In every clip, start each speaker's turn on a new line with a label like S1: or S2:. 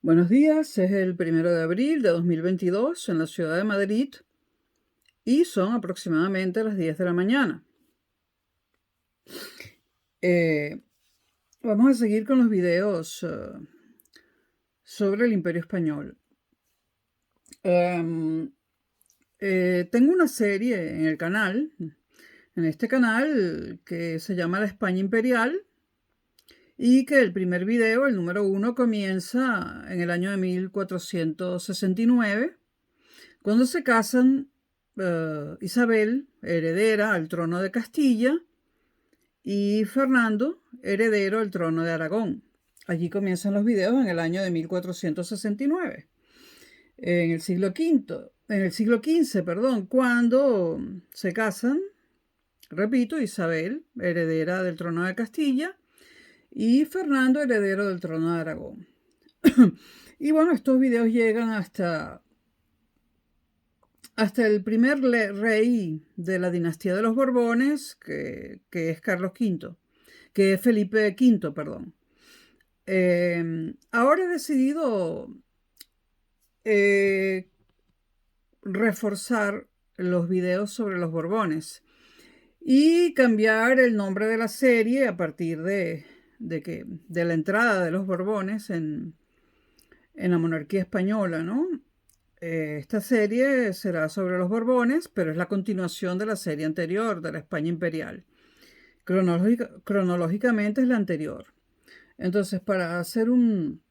S1: Buenos días, es el 1 de abril de 2022 en la ciudad de Madrid y son aproximadamente las 10 de la mañana. Vamos a seguir con los videos sobre el Imperio Español. Tengo una serie en el canal, en este canal, que se llama La España Imperial y que el primer video, el número 1, comienza en el año de 1469, cuando se casan Isabel, heredera al trono de Castilla, y Fernando, heredero al trono de Aragón. Allí comienzan los videos en el año de 1469. En el siglo XV, cuando se casan, repito, Isabel, heredera del trono de Castilla, y Fernando, heredero del trono de Aragón. Y bueno, estos videos llegan hasta el primer rey de la dinastía de los Borbones, que es Carlos V, que es Felipe V, perdón. Ahora he decidido reforzar los videos sobre los Borbones y cambiar el nombre de la serie a partir de la entrada de los Borbones en la monarquía española, ¿no? Esta serie será sobre los Borbones, pero es la continuación de la serie anterior, de la España Imperial. Cronológicamente es la anterior. Entonces, para hacer un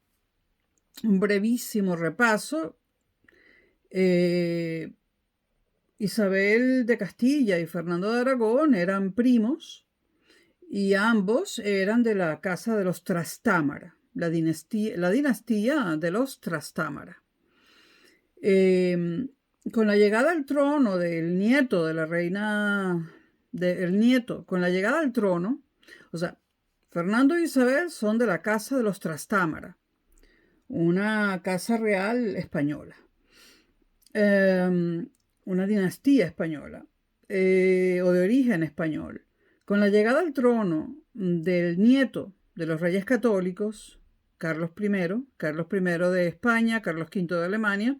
S1: brevísimo repaso, Isabel de Castilla y Fernando de Aragón eran primos y ambos eran de la casa de los Trastámara, la dinastía de los Trastámara. Con la llegada al trono del nieto de la reina, con la llegada al trono, o sea, Fernando e Isabel son de la casa de los Trastámara, una casa real española, una dinastía española, o de origen español. Con la llegada al trono del nieto de los reyes católicos, Carlos I de España, Carlos V de Alemania,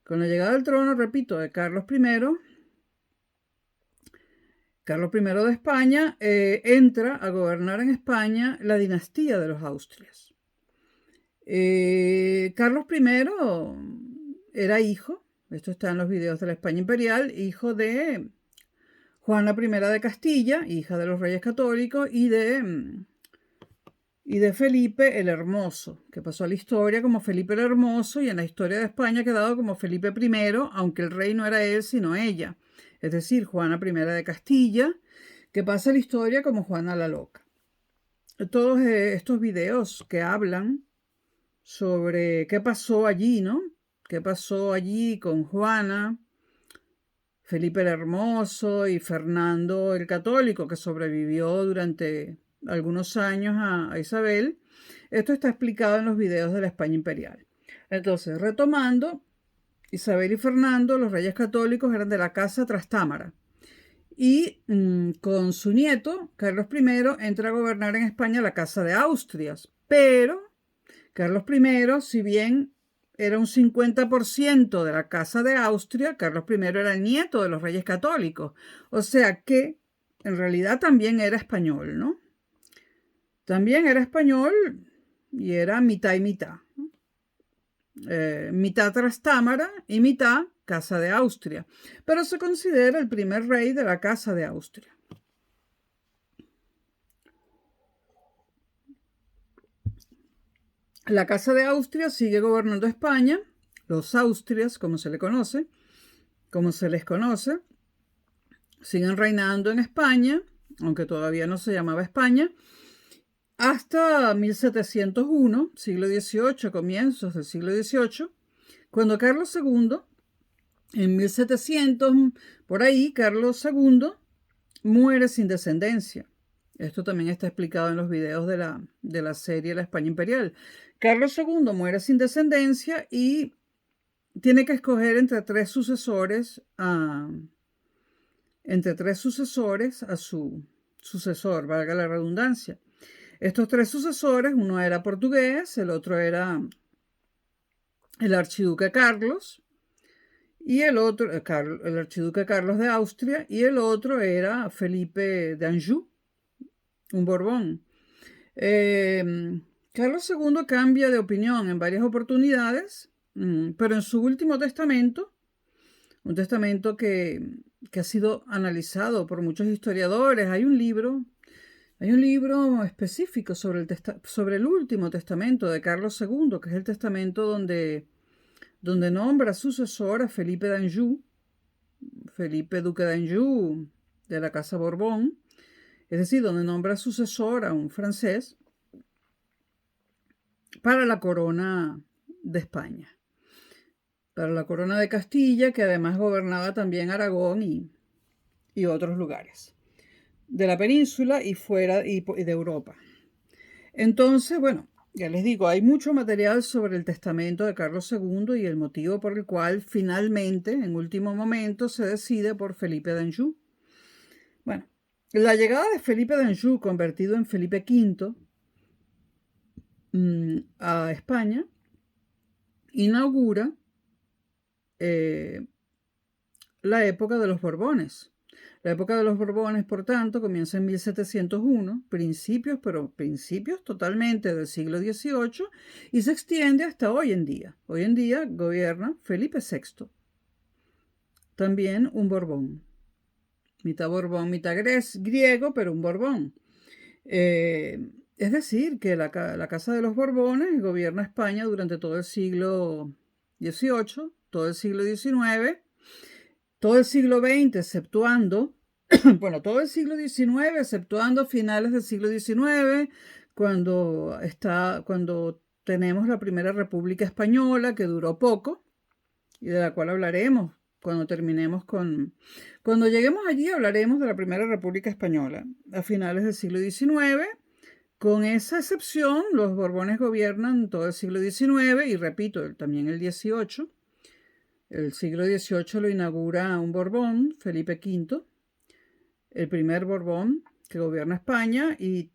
S1: con la llegada al trono, repito, de Carlos I de España, entra a gobernar en España la dinastía de los Austrias. Carlos I era hijo, esto está en los videos de la España Imperial, hijo de Juana I de Castilla, hija de los reyes católicos, y de Felipe el Hermoso, que pasó a la historia como Felipe el Hermoso y en la historia de España ha quedado como Felipe I, aunque el rey no era él sino ella, es decir, Juana I de Castilla, que pasa a la historia como Juana la Loca. Todos estos videos que hablan sobre qué pasó allí, ¿no? ¿Qué pasó allí con Juana, Felipe el Hermoso y Fernando el Católico, que sobrevivió durante algunos años a Isabel? Esto está explicado en los videos de la España Imperial. Entonces, retomando, Isabel y Fernando, los reyes católicos, eran de la casa Trastámara. Y con su nieto, Carlos I, entra a gobernar en España la casa de Austrias. Pero Carlos I, si bien era un 50% de la casa de Austria, Carlos I era el nieto de los reyes católicos. O sea que en realidad también era español, ¿no? También era español y era mitad y mitad. Mitad Trastámara y mitad Casa de Austria. Pero se considera el primer rey de la Casa de Austria. La Casa de Austria sigue gobernando España, los Austrias, como se les conoce, siguen reinando en España, aunque todavía no se llamaba España, hasta 1701, siglo XVIII, comienzos del siglo XVIII, cuando Carlos II, en 1700, por ahí, Carlos II muere sin descendencia. Esto también está explicado en los videos de la serie La España Imperial. Carlos II muere sin descendencia y tiene que escoger entre tres sucesores a su sucesor, valga la redundancia. Estos tres sucesores, uno era portugués, el otro era el archiduque Carlos, y el otro, el archiduque Carlos de Austria, y el otro era Felipe d'Anjou, un Borbón. Carlos II cambia de opinión en varias oportunidades, pero en su último testamento, un testamento que ha sido analizado por muchos historiadores, hay un libro específico sobre el último testamento de Carlos II, que es el testamento donde nombra sucesor a Felipe d'Anjou, Felipe Duque d'Anjou de la Casa Borbón, es decir, donde nombra sucesor a un francés para la corona de España, para la corona de Castilla, que además gobernaba también Aragón y otros lugares de la península y fuera y de Europa. Entonces, bueno, ya les digo, hay mucho material sobre el testamento de Carlos II y el motivo por el cual finalmente, en último momento, se decide por Felipe d'Anjou. Bueno, la llegada de Felipe d'Anjou, convertido en Felipe V, a España, inaugura la época de los Borbones. La época de los Borbones, por tanto, comienza en 1701, pero principios totalmente del siglo XVIII, y se extiende hasta hoy en día. Hoy en día gobierna Felipe VI, también un Borbón, mitad griego, pero un Borbón. Es decir, que la Casa de los Borbones gobierna España durante todo el siglo XVIII, todo el siglo XIX, todo el siglo XX, exceptuando, bueno, todo el siglo XIX, exceptuando finales del siglo XIX, cuando tenemos la Primera República Española, que duró poco, y de la cual hablaremos cuando cuando lleguemos allí hablaremos de la Primera República Española, a finales del siglo XIX. Con esa excepción, los Borbones gobiernan todo el siglo XIX y, repito, también el XVIII. El siglo XVIII lo inaugura un Borbón, Felipe V, el primer Borbón que gobierna España, y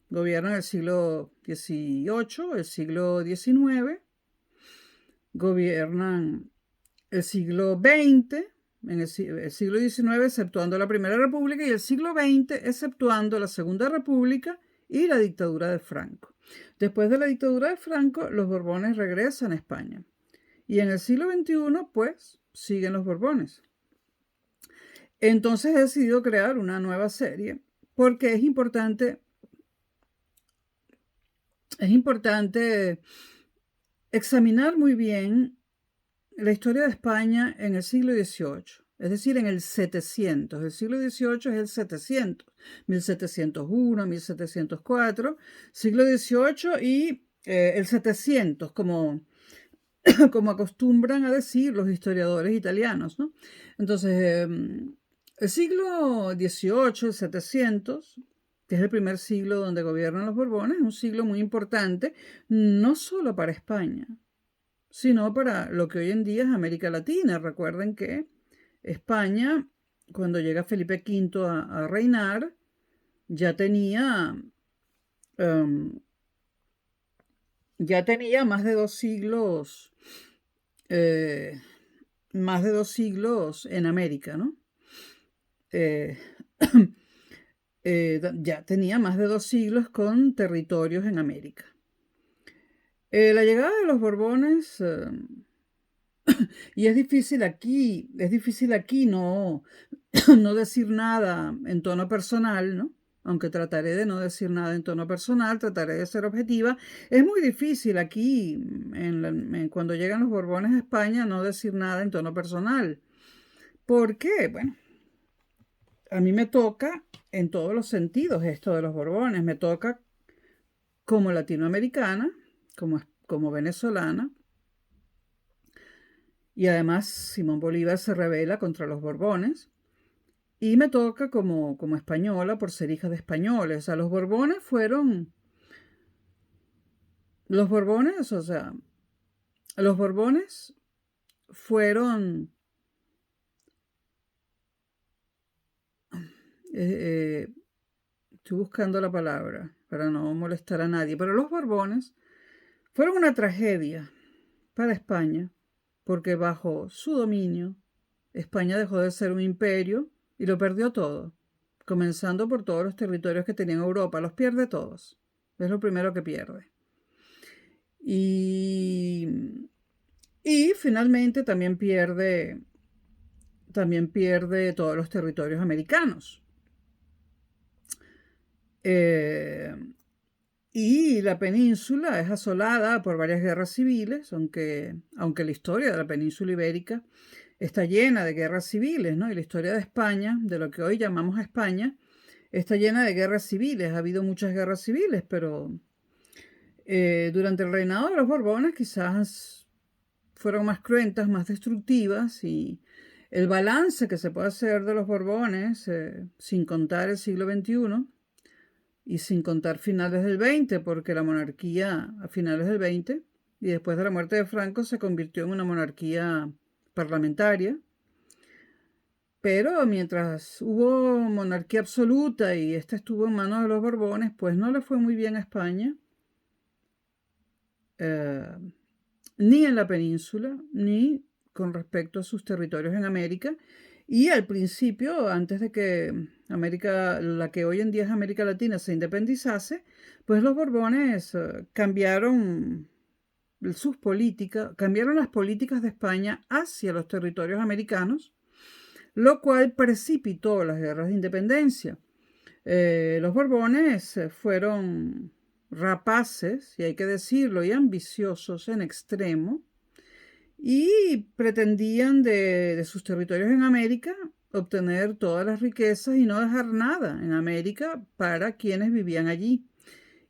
S1: gobierna el siglo XVIII, el siglo XIX, gobiernan el siglo XX, el siglo XIX exceptuando la Primera República y el siglo XX exceptuando la Segunda República y la dictadura de Franco. Después de la dictadura de Franco, los Borbones regresan a España. Y en el siglo XXI, pues, siguen los Borbones. Entonces he decidido crear una nueva serie porque es importante examinar muy bien la historia de España en el siglo XVIII, es decir, en el 700. El siglo XVIII es el 700, 1701, 1704, siglo XVIII y el 700, como acostumbran a decir los historiadores italianos, ¿no? Entonces, el siglo XVIII, el 700, que es el primer siglo donde gobiernan los Borbones, es un siglo muy importante, no solo para España, sino para lo que hoy en día es América Latina. Recuerden que España, cuando llega Felipe V a reinar, ya tenía más de 2 siglos, en América, ¿no? Ya tenía más de 2 siglos con territorios en América. La llegada de los Borbones, y es difícil aquí no, no decir nada en tono personal, ¿no? Aunque trataré de no decir nada en tono personal, trataré de ser objetiva. Es muy difícil aquí, cuando llegan los Borbones a España, no decir nada en tono personal. ¿Por qué? Bueno, a mí me toca en todos los sentidos esto de los Borbones. Me toca como latinoamericana, como venezolana. Y además Simón Bolívar se rebela contra los Borbones. Y me toca como española por ser hija de españoles. O sea, los Borbones fueron... Los Borbones, o sea, los Borbones fueron... estoy buscando la palabra para no molestar a nadie, pero los Borbones fueron una tragedia para España, porque bajo su dominio España dejó de ser un imperio y lo perdió todo, comenzando por todos los territorios que tenía en Europa, los pierde todos. Es lo primero que pierde. Y finalmente también pierde todos los territorios americanos. Y la península es asolada por varias guerras civiles, aunque la historia de la península ibérica está llena de guerras civiles, ¿no? Y la historia de España, de lo que hoy llamamos España, está llena de guerras civiles. Ha habido muchas guerras civiles, pero durante el reinado de los Borbones quizás fueron más cruentas, más destructivas, y el balance que se puede hacer de los Borbones, sin contar el siglo XXI y sin contar finales del XX, porque la monarquía a finales del XX y después de la muerte de Franco se convirtió en una monarquía parlamentaria. Pero mientras hubo monarquía absoluta y esta estuvo en manos de los Borbones, pues no le fue muy bien a España, ni en la península, ni con respecto a sus territorios en América. Y al principio, antes de que América, la que hoy en día es América Latina, se independizase, pues los Borbones cambiaron sus políticas, cambiaron las políticas de España hacia los territorios americanos, lo cual precipitó las guerras de independencia. Los Borbones fueron rapaces, y hay que decirlo, y ambiciosos en extremo, y pretendían de sus territorios en América obtener todas las riquezas y no dejar nada en América para quienes vivían allí.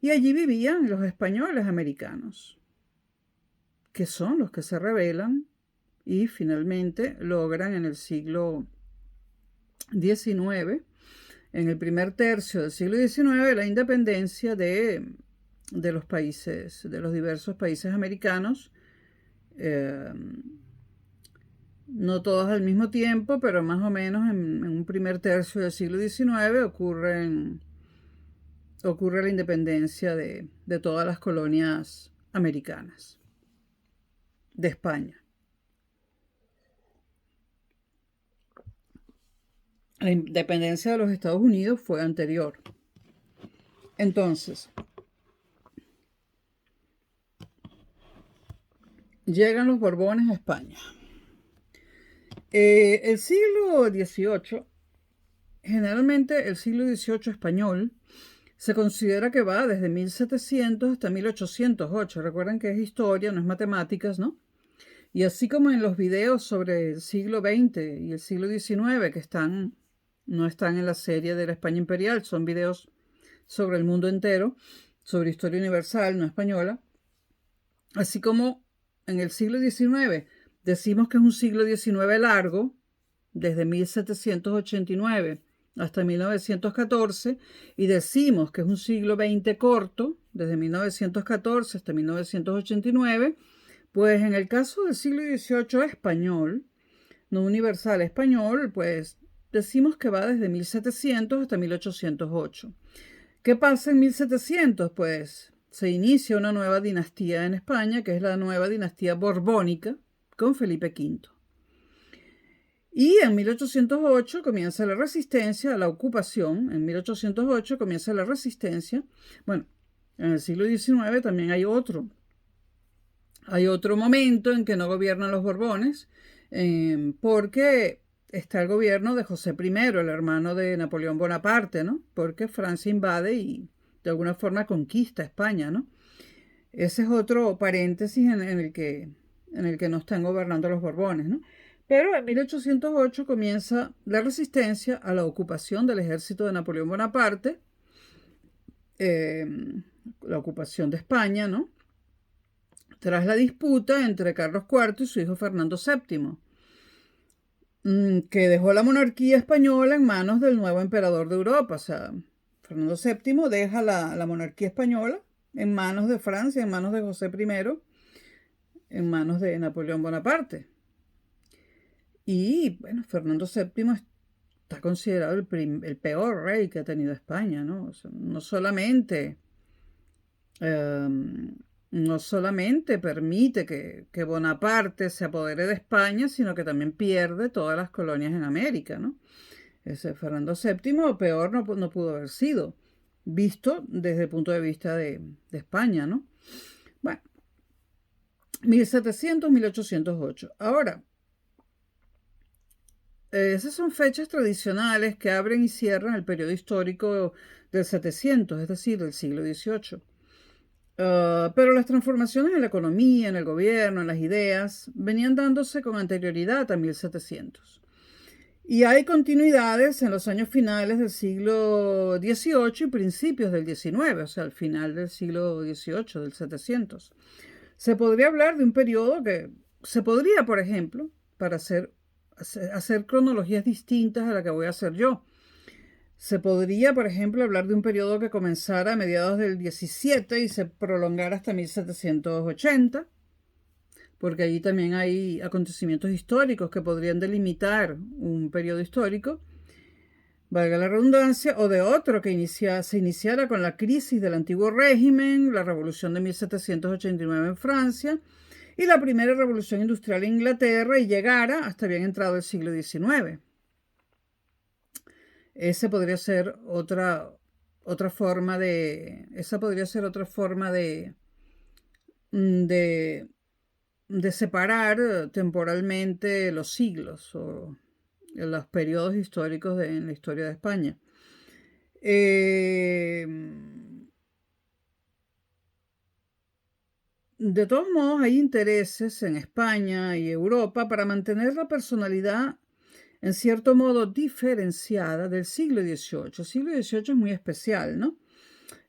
S1: Y allí vivían los españoles americanos, que son los que se rebelan y finalmente logran en el siglo XIX, en el primer tercio del siglo XIX, la independencia de los países, de los diversos países americanos. No todos al mismo tiempo, pero más o menos en un primer tercio del siglo XIX ocurre la independencia de todas las colonias americanas, de España. La independencia de los Estados Unidos fue anterior. Entonces, llegan los Borbones a España. El siglo XVIII, generalmente el siglo XVIII español, se considera que va desde 1700 hasta 1808. Recuerden que es historia, no es matemáticas, ¿no? Y así como en los videos sobre el siglo XX y el siglo XIX, que no están en la serie de la España imperial, son videos sobre el mundo entero, sobre historia universal, no española. Así como en el siglo XIX decimos que es un siglo XIX largo, desde 1789 hasta 1914, y decimos que es un siglo XX corto, desde 1914 hasta 1989, pues en el caso del siglo XVIII español, no universal español, pues decimos que va desde 1700 hasta 1808. ¿Qué pasa en 1700? Pues se inicia una nueva dinastía en España, que es la nueva dinastía borbónica, con Felipe V. Y en 1808 comienza la resistencia a la ocupación. En 1808 comienza la resistencia. Bueno, en el siglo XIX también hay otro momento en que no gobiernan los Borbones, porque está el gobierno de José I, el hermano de Napoleón Bonaparte, ¿no? Porque Francia invade y de alguna forma conquista España, ¿no? Ese es otro paréntesis en el que no están gobernando los Borbones, ¿no? Pero en 1808 comienza la resistencia a la ocupación del ejército de Napoleón Bonaparte, la ocupación de España, ¿no? Tras la disputa entre Carlos IV y su hijo Fernando VII, que dejó la monarquía española en manos del nuevo emperador de Europa. O sea, Fernando VII deja la monarquía española en manos de Francia, en manos de José I, en manos de Napoleón Bonaparte. Y bueno, Fernando VII está considerado el peor rey que ha tenido España, ¿no? O sea, no solamente no solamente permite que Bonaparte se apodere de España, sino que también pierde todas las colonias en América, ¿no? Ese Fernando VII, peor no pudo haber sido, visto desde el punto de vista de España, ¿no? Bueno, 1700-1808. Ahora, esas son fechas tradicionales que abren y cierran el periodo histórico del 700, es decir, del siglo XVIII. Pero las transformaciones en la economía, en el gobierno, en las ideas, venían dándose con anterioridad a 1700. Y hay continuidades en los años finales del siglo XVIII y principios del XIX, o sea, al final del siglo XVIII, del 700. Se podría hablar de un periodo que se podría, por ejemplo, para hacer cronologías distintas a la que voy a hacer yo. Se podría, por ejemplo, hablar de un periodo que comenzara a mediados del 17 y se prolongara hasta 1780, porque allí también hay acontecimientos históricos que podrían delimitar un periodo histórico, valga la redundancia, o de otro que se iniciara con la crisis del antiguo régimen, la revolución de 1789 en Francia y la primera revolución industrial en Inglaterra y llegara hasta bien entrado el siglo XIX. Esa podría ser otra forma de separar temporalmente los siglos o los periodos históricos en la historia de España. De todos modos, hay intereses en España y Europa para mantener la personalidad en cierto modo diferenciada del siglo XVIII. El siglo XVIII es muy especial, ¿no?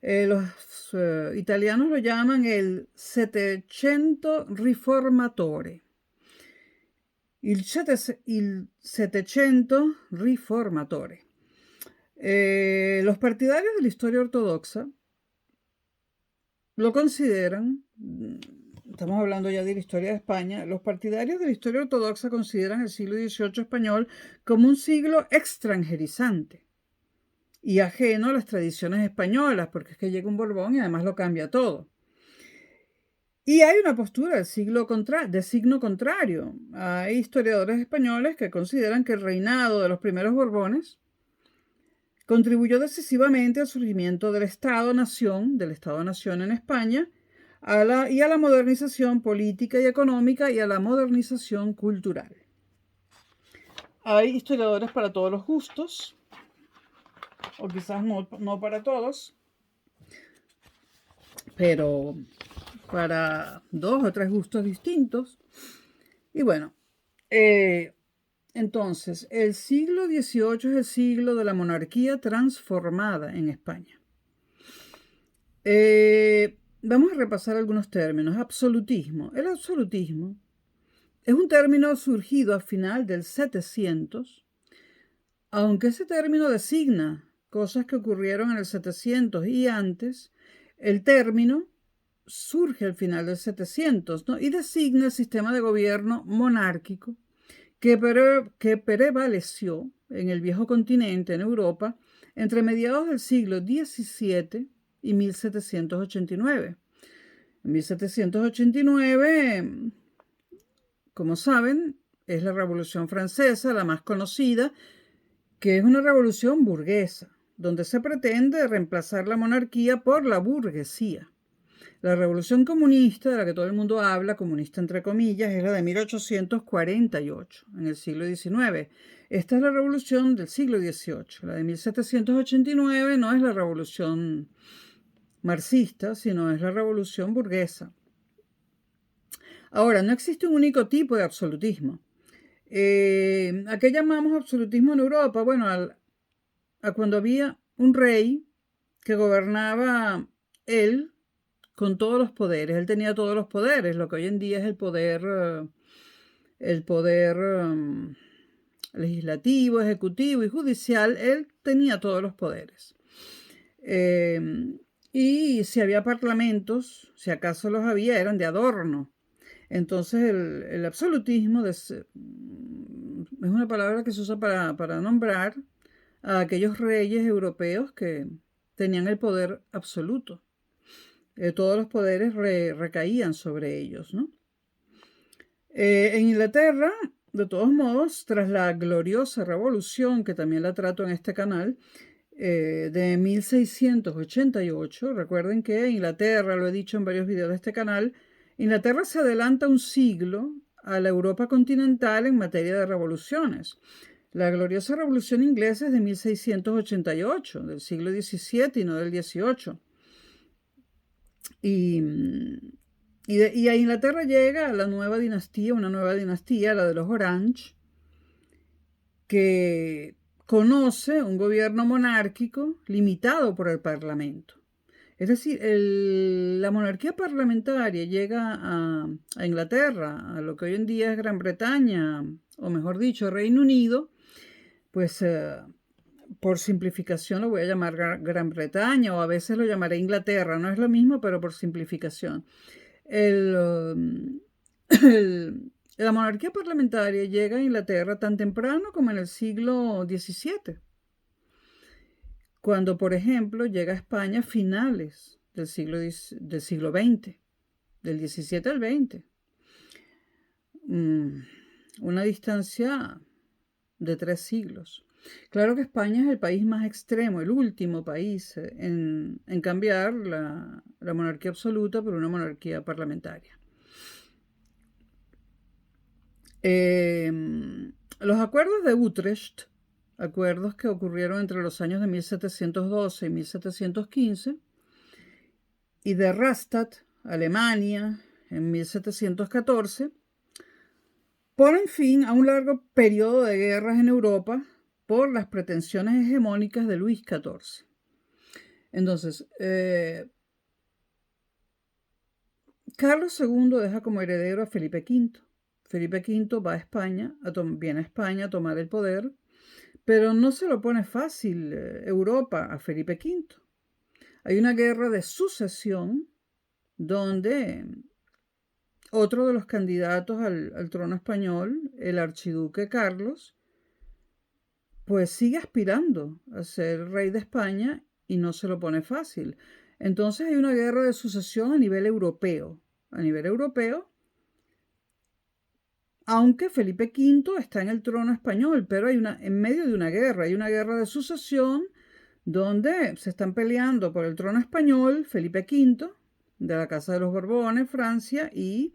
S1: Los italianos lo llaman el Settecento Riformatore. Il Settecento Riformatore. Los partidarios de la historia ortodoxa lo consideran, estamos hablando ya de la historia de España, los partidarios de la historia ortodoxa consideran el siglo XVIII español como un siglo extranjerizante y ajeno a las tradiciones españolas, porque es que llega un Borbón y además lo cambia todo. Y hay una postura de signo contrario. Hay historiadores españoles que consideran que el reinado de los primeros Borbones contribuyó decisivamente al surgimiento del Estado-Nación en España, y a la modernización política y económica y a la modernización cultural. Hay historiadores para todos los gustos, o quizás no para todos, pero para 2 o 3 gustos distintos. Y bueno, entonces, el siglo XVIII es el siglo de la monarquía transformada en España. Vamos a repasar algunos términos. Absolutismo. El absolutismo es un término surgido a final del 700, aunque ese término designa cosas que ocurrieron en el 700 y antes. El término surge al final del 700, ¿no? Y designa el sistema de gobierno monárquico que prevaleció en el viejo continente, en Europa, entre mediados del siglo XVII y 1789. En 1789, como saben, es la Revolución Francesa, la más conocida, que es una revolución burguesa, donde se pretende reemplazar la monarquía por la burguesía. La revolución comunista, de la que todo el mundo habla, comunista entre comillas, es la de 1848, en el siglo XIX. Esta es la revolución del siglo XVIII. La de 1789 no es la revolución marxista, sino es la revolución burguesa. Ahora, no existe un único tipo de absolutismo. ¿A qué llamamos absolutismo en Europa? Bueno, a cuando había un rey que gobernaba él con todos los poderes. Él tenía todos los poderes, lo que hoy en día es el poder legislativo, ejecutivo y judicial. Él tenía todos los poderes. Y si había parlamentos, si acaso los había, eran de adorno. Entonces el absolutismo es una palabra que se usa para nombrar a aquellos reyes europeos que tenían el poder absoluto. todos los poderes recaían sobre ellos, ¿no? En Inglaterra, de todos modos, tras la gloriosa revolución, que también la trato en este canal, de 1688, recuerden que Inglaterra, lo he dicho en varios videos de este canal, Inglaterra se adelanta un siglo a la Europa continental en materia de revoluciones. La gloriosa revolución inglesa es de 1688, del siglo XVII y no del XVIII. Y a Inglaterra llega la nueva dinastía, una nueva dinastía, la de los Orange, que conoce un gobierno monárquico limitado por el Parlamento. Es decir, la monarquía parlamentaria llega a Inglaterra, a lo que hoy en día es Gran Bretaña, o mejor dicho, Reino Unido, pues por simplificación lo voy a llamar Gran Bretaña, o a veces lo llamaré Inglaterra, no es lo mismo, pero por simplificación. La monarquía parlamentaria llega a Inglaterra tan temprano como en el siglo XVII, cuando, por ejemplo, llega a España a finales del siglo XX, del XVII al XX. Una distancia de 3 siglos. Claro que España es el país más extremo, el último país en cambiar la monarquía absoluta por una monarquía parlamentaria. Los acuerdos de Utrecht, acuerdos que ocurrieron entre los años de 1712 y 1715, y de Rastatt, Alemania, en 1714, ponen fin a un largo periodo de guerras en Europa por las pretensiones hegemónicas de Luis XIV. Entonces, Carlos II deja como heredero a Felipe V. Felipe V va a España, viene a España a tomar el poder, pero no se lo pone fácil Europa a Felipe V. Hay una guerra de sucesión donde otro de los candidatos al trono español, el archiduque Carlos, pues sigue aspirando a ser rey de España y no se lo pone fácil. Entonces hay una guerra de sucesión a nivel europeo. A nivel europeo, aunque Felipe V está en el trono español, pero en medio de una guerra, hay una guerra de sucesión donde se están peleando por el trono español Felipe V, de la Casa de los Borbones, Francia, y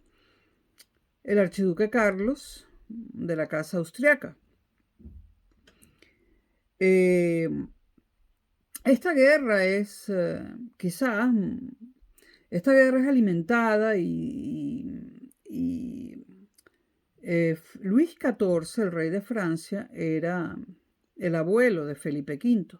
S1: el archiduque Carlos, de la Casa Austriaca. Esta guerra es, esta guerra es alimentada Luis XIV, el rey de Francia, era el abuelo de Felipe V.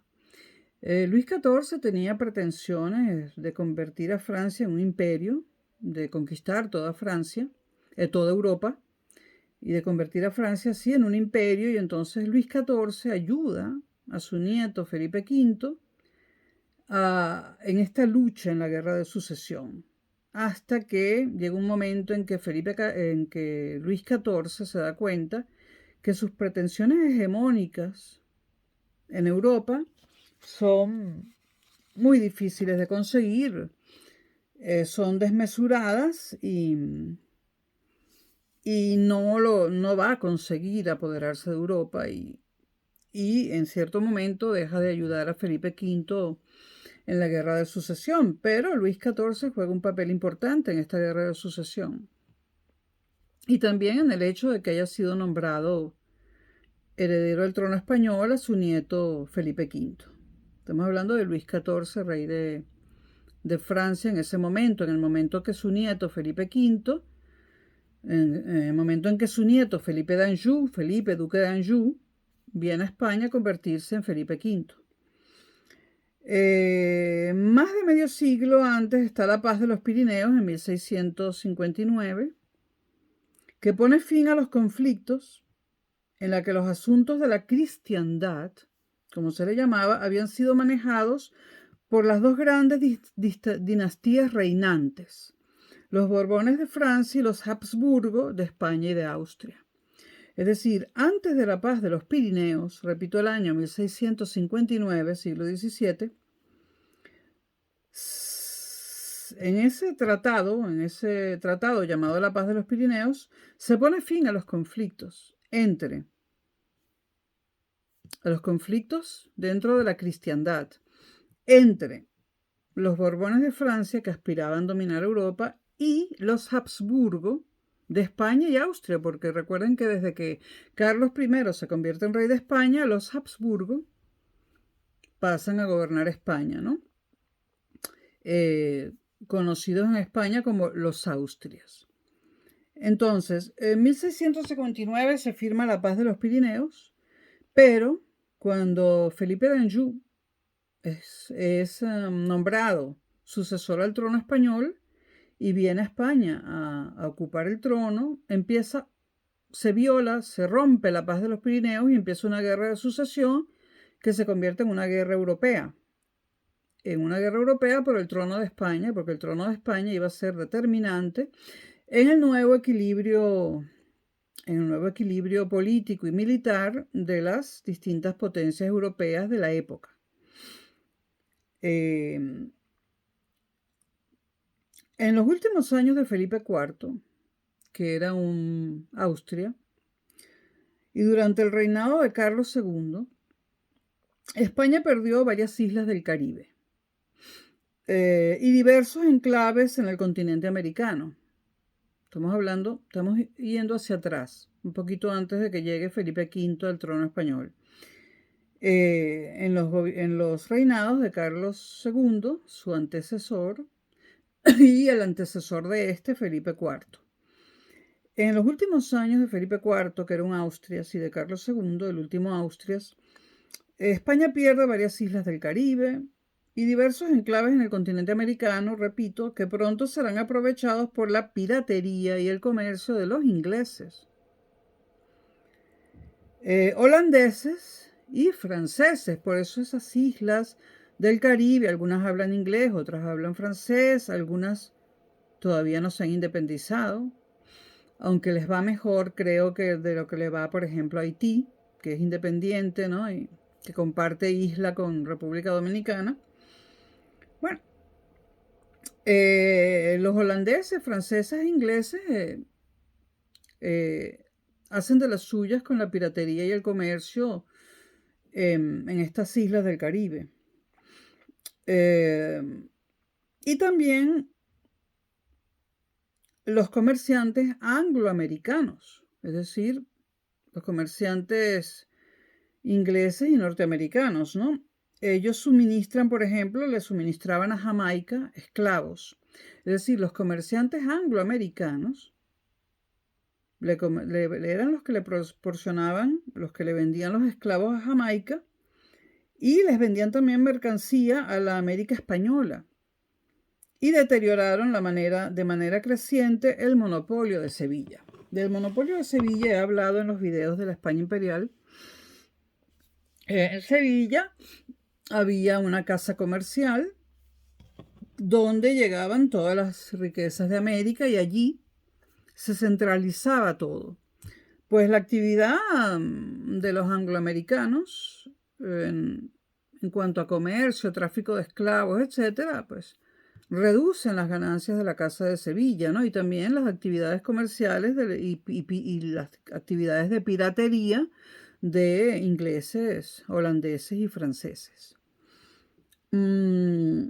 S1: Luis XIV tenía pretensiones de convertir a Francia en un imperio, de conquistar toda Francia, toda Europa, y de convertir a Francia así en un imperio, y entonces Luis XIV ayuda a su nieto Felipe V en esta lucha en la guerra de sucesión, hasta que llega un momento en que Luis XIV se da cuenta que sus pretensiones hegemónicas en Europa son muy difíciles de conseguir, son desmesuradas y no va a conseguir apoderarse de Europa y en cierto momento deja de ayudar a Felipe V en la guerra de sucesión, pero Luis XIV juega un papel importante en esta guerra de sucesión y también en el hecho de que haya sido nombrado heredero del trono español a su nieto Felipe V. Estamos hablando de Luis XIV, rey de Francia en ese momento, en el momento que su nieto Felipe V, en el momento en que su nieto Felipe d'Anjou, Felipe, duque de Anjou, viene a España a convertirse en Felipe V. Más de medio siglo antes está la Paz de los Pirineos en 1659, que pone fin a los conflictos en la que los asuntos de la cristiandad, como se le llamaba, habían sido manejados por las dos grandes dinastías reinantes, los Borbones de Francia y los Habsburgo de España y de Austria. Es decir, antes de la Paz de los Pirineos, repito el año 1659, siglo XVII, en ese tratado llamado la Paz de los Pirineos, se pone fin a los conflictos dentro de la cristiandad, entre los Borbones de Francia, que aspiraban a dominar Europa, y los Habsburgo de España y Austria, porque recuerden que desde que Carlos I se convierte en rey de España, los Habsburgo pasan a gobernar España, ¿no? Conocidos en España como los Austrias. Entonces, en 1659 se firma la Paz de los Pirineos, pero cuando Felipe d'Anjou es nombrado sucesor al trono español y viene a España a ocupar el trono, se rompe la Paz de los Pirineos y empieza una guerra de sucesión que se convierte en una guerra europea. Por el trono de España, porque el trono de España iba a ser determinante en el nuevo equilibrio político y militar de las distintas potencias europeas de la época. En los últimos años de Felipe IV, que era un Austria, y durante el reinado de Carlos II, España perdió varias islas del Caribe y diversos enclaves en el continente americano. Estamos yendo hacia atrás, un poquito antes de que llegue Felipe V al trono español. En los reinados de Carlos II, su antecesor, y el antecesor de Felipe IV. En los últimos años de Felipe IV, que era un Austrias, y de Carlos II, el último Austrias, España pierde varias islas del Caribe y diversos enclaves en el continente americano, repito, que pronto serán aprovechados por la piratería y el comercio de los ingleses, holandeses y franceses. Por eso esas islas del Caribe, algunas hablan inglés, otras hablan francés, algunas todavía no se han independizado, aunque les va mejor, creo, que de lo que le va, por ejemplo, a Haití, que es independiente, ¿no? Y que comparte isla con República Dominicana. Bueno, los holandeses, franceses e ingleses hacen de las suyas con la piratería y el comercio en estas islas del Caribe. Y también los comerciantes angloamericanos, es decir, los comerciantes ingleses y norteamericanos, ¿no? Ellos suministran, por ejemplo, le suministraban a Jamaica esclavos. Es decir, los comerciantes angloamericanos eran los que le proporcionaban, los que le vendían los esclavos a Jamaica y les vendían también mercancía a la América española. Y deterioraron de manera creciente el monopolio de Sevilla. Del monopolio de Sevilla he hablado en los videos de la España Imperial. En Sevilla había una casa comercial donde llegaban todas las riquezas de América y allí se centralizaba todo. Pues la actividad de los angloamericanos en cuanto a comercio, tráfico de esclavos, etcétera, pues reducen las ganancias de la Casa de Sevilla, ¿no? Y también las actividades comerciales y las actividades de piratería de ingleses, holandeses y franceses. El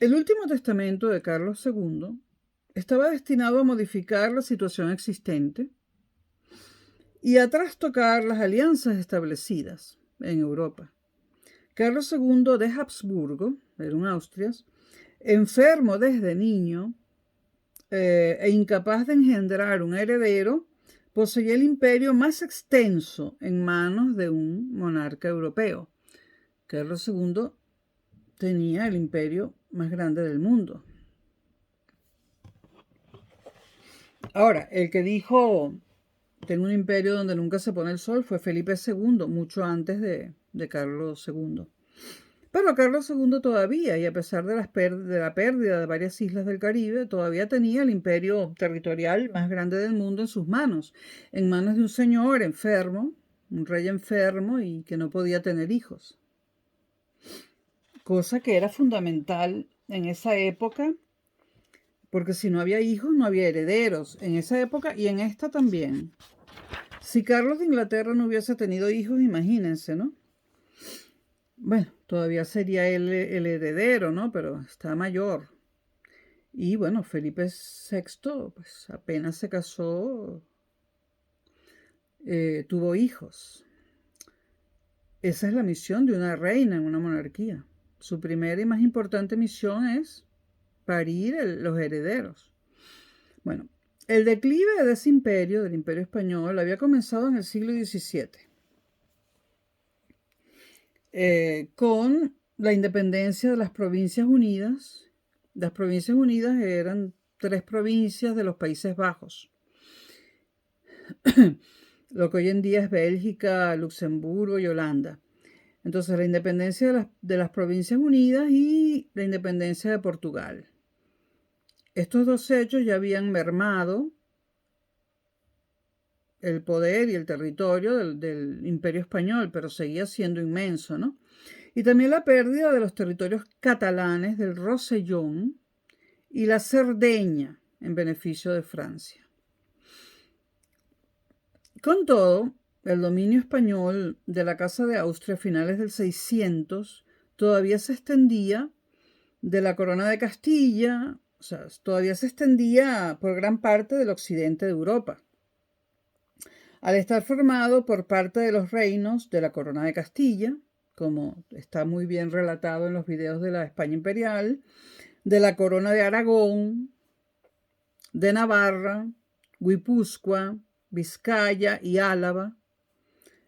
S1: último testamento de Carlos II estaba destinado a modificar la situación existente y a trastocar las alianzas establecidas en Europa. Carlos II de Habsburgo, era un Austrias, enfermo desde niño e incapaz de engendrar un heredero, poseía el imperio más extenso en manos de un monarca europeo. Carlos II tenía el imperio más grande del mundo. Ahora, el que dijo, tengo un imperio donde nunca se pone el sol, fue Felipe II, mucho antes de Carlos II. Pero Carlos II todavía, y a pesar de la pérdida de varias islas del Caribe, todavía tenía el imperio territorial más grande del mundo en manos de un señor enfermo, un rey enfermo y que no podía tener hijos. cosa que era fundamental en esa época, porque si no había hijos, no había herederos, en esa época y en esta también. Si Carlos de Inglaterra no hubiese tenido hijos, imagínense, ¿no? Bueno, todavía sería él el heredero, ¿no? Pero está mayor. Y bueno, Felipe VI, pues apenas se casó, tuvo hijos. Esa es la misión de una reina en una monarquía. Su primera y más importante misión es parir los herederos. Bueno, el declive de ese imperio, del imperio español, había comenzado en el siglo XVII, con la independencia de las Provincias Unidas. Las Provincias Unidas eran 3 provincias de los Países Bajos. Lo que hoy en día es Bélgica, Luxemburgo y Holanda. Entonces, la independencia de las Provincias Unidas y la independencia de Portugal. Estos dos hechos ya habían mermado el poder y el territorio del Imperio Español, pero seguía siendo inmenso, ¿no? Y también la pérdida de los territorios catalanes del Rosellón y la Cerdeña en beneficio de Francia. Con todo, el dominio español de la Casa de Austria a finales del 600 todavía se extendía de la Corona de Castilla, o sea, todavía se extendía por gran parte del occidente de Europa. Al estar formado por parte de los reinos de la Corona de Castilla, como está muy bien relatado en los videos de la España Imperial, de la Corona de Aragón, de Navarra, Guipúzcoa, Vizcaya y Álava,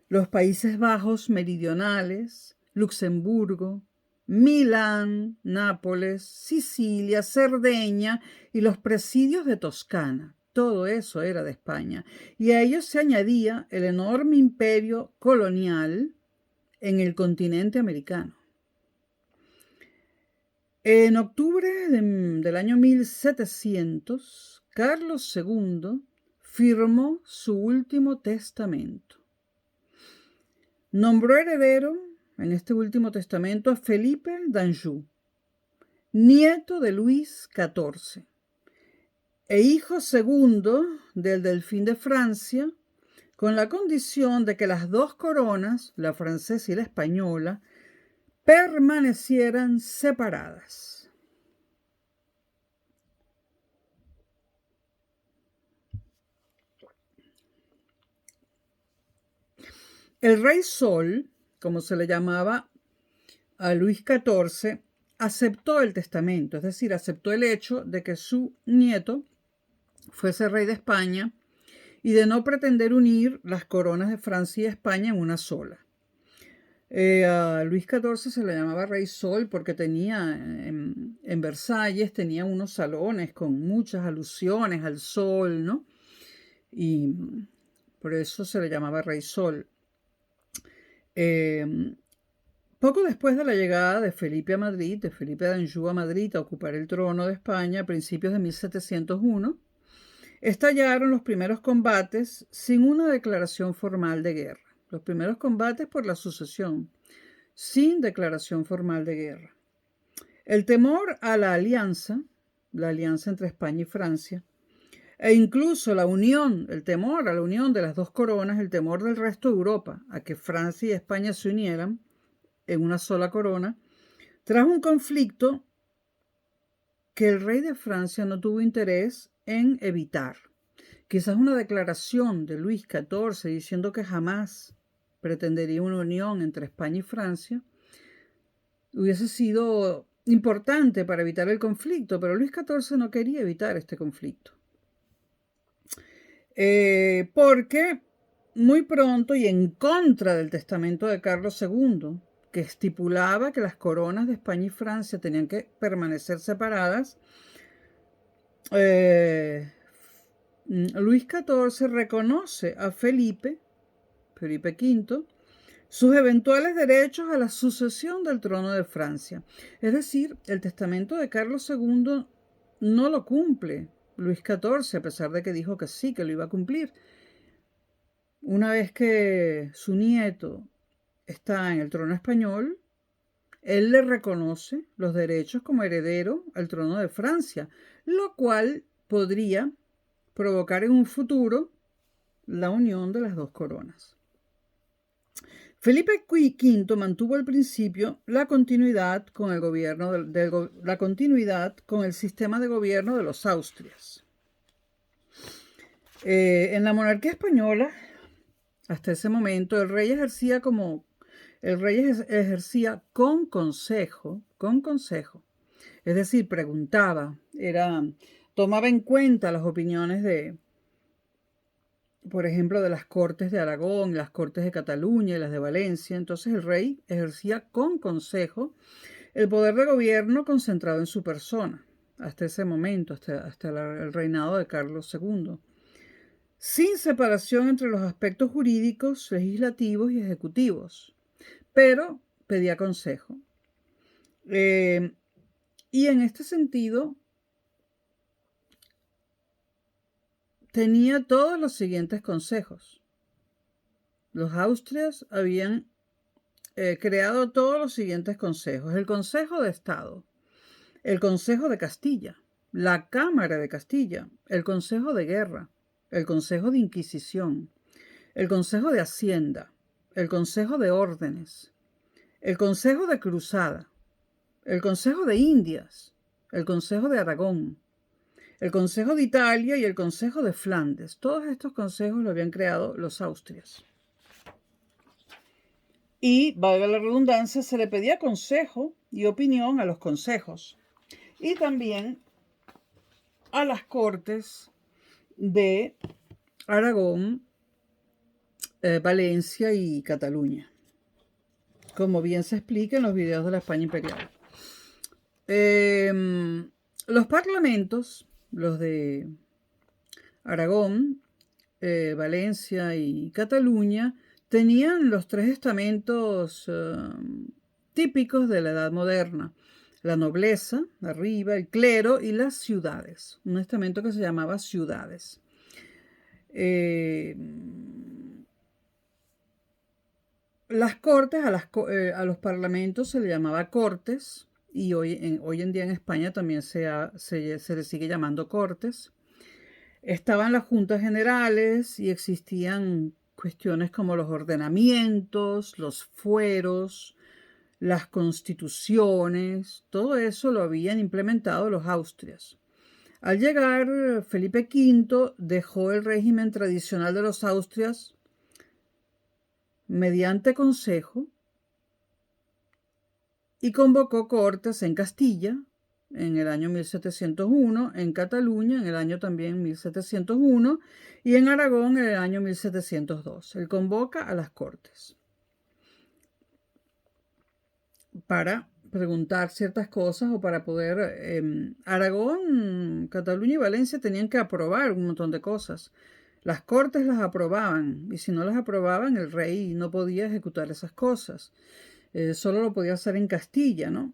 S1: los Países Bajos meridionales, Luxemburgo, Milán, Nápoles, Sicilia, Cerdeña y los presidios de Toscana. Todo eso era de España. Y a ellos se añadía el enorme imperio colonial en el continente americano. En octubre del año 1700, Carlos II firmó su último testamento. Nombró heredero en este último testamento a Felipe d'Anjou, nieto de Luis XIV, e hijo segundo del Delfín de Francia, con la condición de que las dos coronas, la francesa y la española, permanecieran separadas. El rey Sol, como se le llamaba a Luis XIV, aceptó el testamento, es decir, aceptó el hecho de que su nieto fuese rey de España y de no pretender unir las coronas de Francia y España en una sola. A Luis XIV se le llamaba Rey Sol porque tenía en Versalles tenía unos salones con muchas alusiones al sol, ¿no? Y por eso se le llamaba Rey Sol. Poco después de la llegada de Felipe a Madrid, de Felipe d'Anjou a Madrid a ocupar el trono de España a principios de 1701, estallaron los primeros combates sin una declaración formal de guerra. Los primeros combates por la sucesión, sin declaración formal de guerra. El temor a la alianza entre España y Francia, e incluso el temor a la unión de las dos coronas, el temor del resto de Europa a que Francia y España se unieran en una sola corona, trajo un conflicto que el rey de Francia no tuvo interés en evitar. Quizás una declaración de Luis XIV diciendo que jamás pretendería una unión entre España y Francia hubiese sido importante para evitar el conflicto, pero Luis XIV no quería evitar este conflicto. Porque muy pronto y en contra del testamento de Carlos II, que estipulaba que las coronas de España y Francia tenían que permanecer separadas, Luis XIV reconoce a Felipe V, sus eventuales derechos a la sucesión del trono de Francia. Es decir, el testamento de Carlos II no lo cumple Luis XIV, a pesar de que dijo que sí, que lo iba a cumplir. Una vez que su nieto está en el trono español, él le reconoce los derechos como heredero al trono de Francia, lo cual podría provocar en un futuro la unión de las dos coronas. Felipe V mantuvo al principio la continuidad con el gobierno la continuidad con el sistema de gobierno de los Austrias. En la monarquía española, hasta ese momento, el rey ejercía con consejo, es decir, preguntaba, tomaba en cuenta las opiniones por ejemplo, de las Cortes de Aragón, las Cortes de Cataluña y las de Valencia. Entonces el rey ejercía con consejo el poder de gobierno concentrado en su persona, hasta ese momento, hasta el reinado de Carlos II, sin separación entre los aspectos jurídicos, legislativos y ejecutivos, pero pedía consejo. Y en este sentido, tenía todos los siguientes consejos. Los Austrias habían creado todos los siguientes consejos: el Consejo de Estado, el Consejo de Castilla, la Cámara de Castilla, el Consejo de Guerra, el Consejo de Inquisición, el Consejo de Hacienda, el Consejo de Órdenes, el Consejo de Cruzada, el Consejo de Indias, el Consejo de Aragón, el Consejo de Italia y el Consejo de Flandes. Todos estos consejos lo habían creado los Austrias. Y, valga la redundancia, se le pedía consejo y opinión a los consejos y también a las Cortes de Aragón, Valencia y Cataluña, como bien se explica en los videos de la España imperial. Los parlamentos, los de Aragón, Valencia y Cataluña, tenían los tres estamentos típicos de la Edad Moderna: la nobleza, arriba, el clero y las ciudades, un estamento que se llamaba ciudades. Las cortes, a los parlamentos se le llamaba cortes, y hoy en día en España también se le sigue llamando cortes. Estaban las juntas generales y existían cuestiones como los ordenamientos, los fueros, las constituciones. Todo eso lo habían implementado los Austrias. Al llegar, Felipe V dejó el régimen tradicional de los Austrias mediante consejo y convocó cortes en Castilla en el año 1701, en Cataluña en el año también 1701 y en Aragón en el año 1702. Él convoca a las cortes para preguntar ciertas cosas o para poder... Aragón, Cataluña y Valencia tenían que aprobar un montón de cosas. Las cortes las aprobaban y si no las aprobaban el rey no podía ejecutar esas cosas. Solo lo podía hacer en Castilla, ¿no?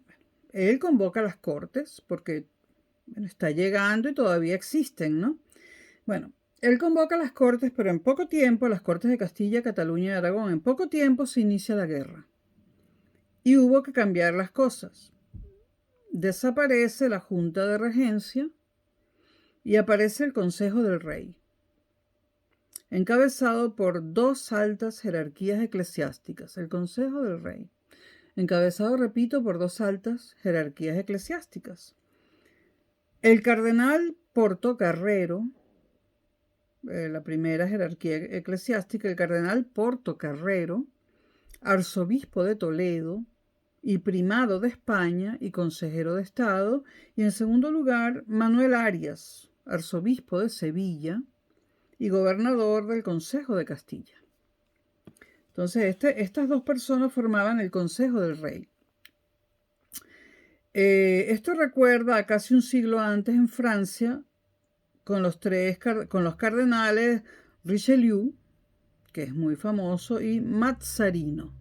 S1: Él convoca a las cortes porque está llegando y todavía existen, ¿no? Bueno, él convoca a las cortes, pero en poco tiempo, las cortes de Castilla, Cataluña y Aragón, en poco tiempo se inicia la guerra. Y hubo que cambiar las cosas. Desaparece la Junta de Regencia y aparece el Consejo del Rey, encabezado por dos altas jerarquías eclesiásticas. El Consejo del Rey, encabezado, repito, por dos altas jerarquías eclesiásticas. El cardenal Portocarrero, la primera jerarquía eclesiástica, el cardenal Portocarrero, arzobispo de Toledo y primado de España y consejero de Estado, y en segundo lugar Manuel Arias, arzobispo de Sevilla y gobernador del Consejo de Castilla. Entonces estas dos personas formaban el Consejo del Rey. Esto recuerda a casi un siglo antes en Francia con los cardenales Richelieu, que es muy famoso, y Mazzarino.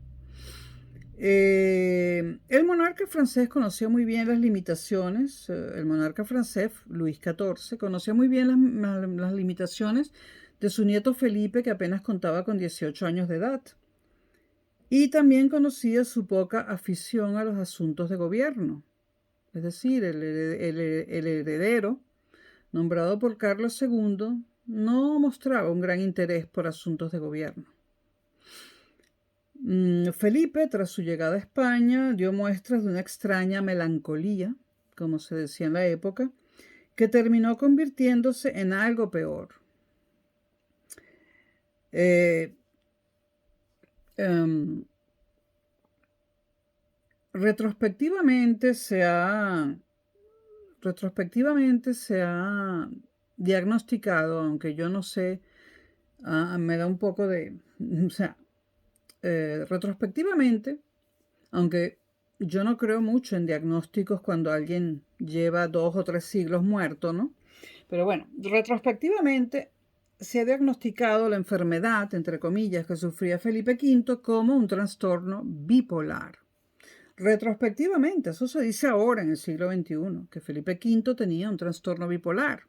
S1: El monarca francés conocía muy bien las limitaciones, el monarca francés, Luis XIV, conocía muy bien las limitaciones de su nieto Felipe, que apenas contaba con 18 años de edad. Y también conocía su poca afición a los asuntos de gobierno. Es decir, el heredero, nombrado por Carlos II, no mostraba un gran interés por asuntos de gobierno. Felipe, tras su llegada a España, dio muestras de una extraña melancolía, como se decía en la época, que terminó convirtiéndose en algo peor. Eh, em, retrospectivamente se ha diagnosticado, aunque yo no sé, me da un poco de, o sea, retrospectivamente, aunque yo no creo mucho en diagnósticos cuando alguien lleva 2 o 3 siglos muerto, ¿no? Pero bueno, retrospectivamente se ha diagnosticado la enfermedad, entre comillas, que sufría Felipe V como un trastorno bipolar. Retrospectivamente, eso se dice ahora en el siglo XXI, que Felipe V tenía un trastorno bipolar.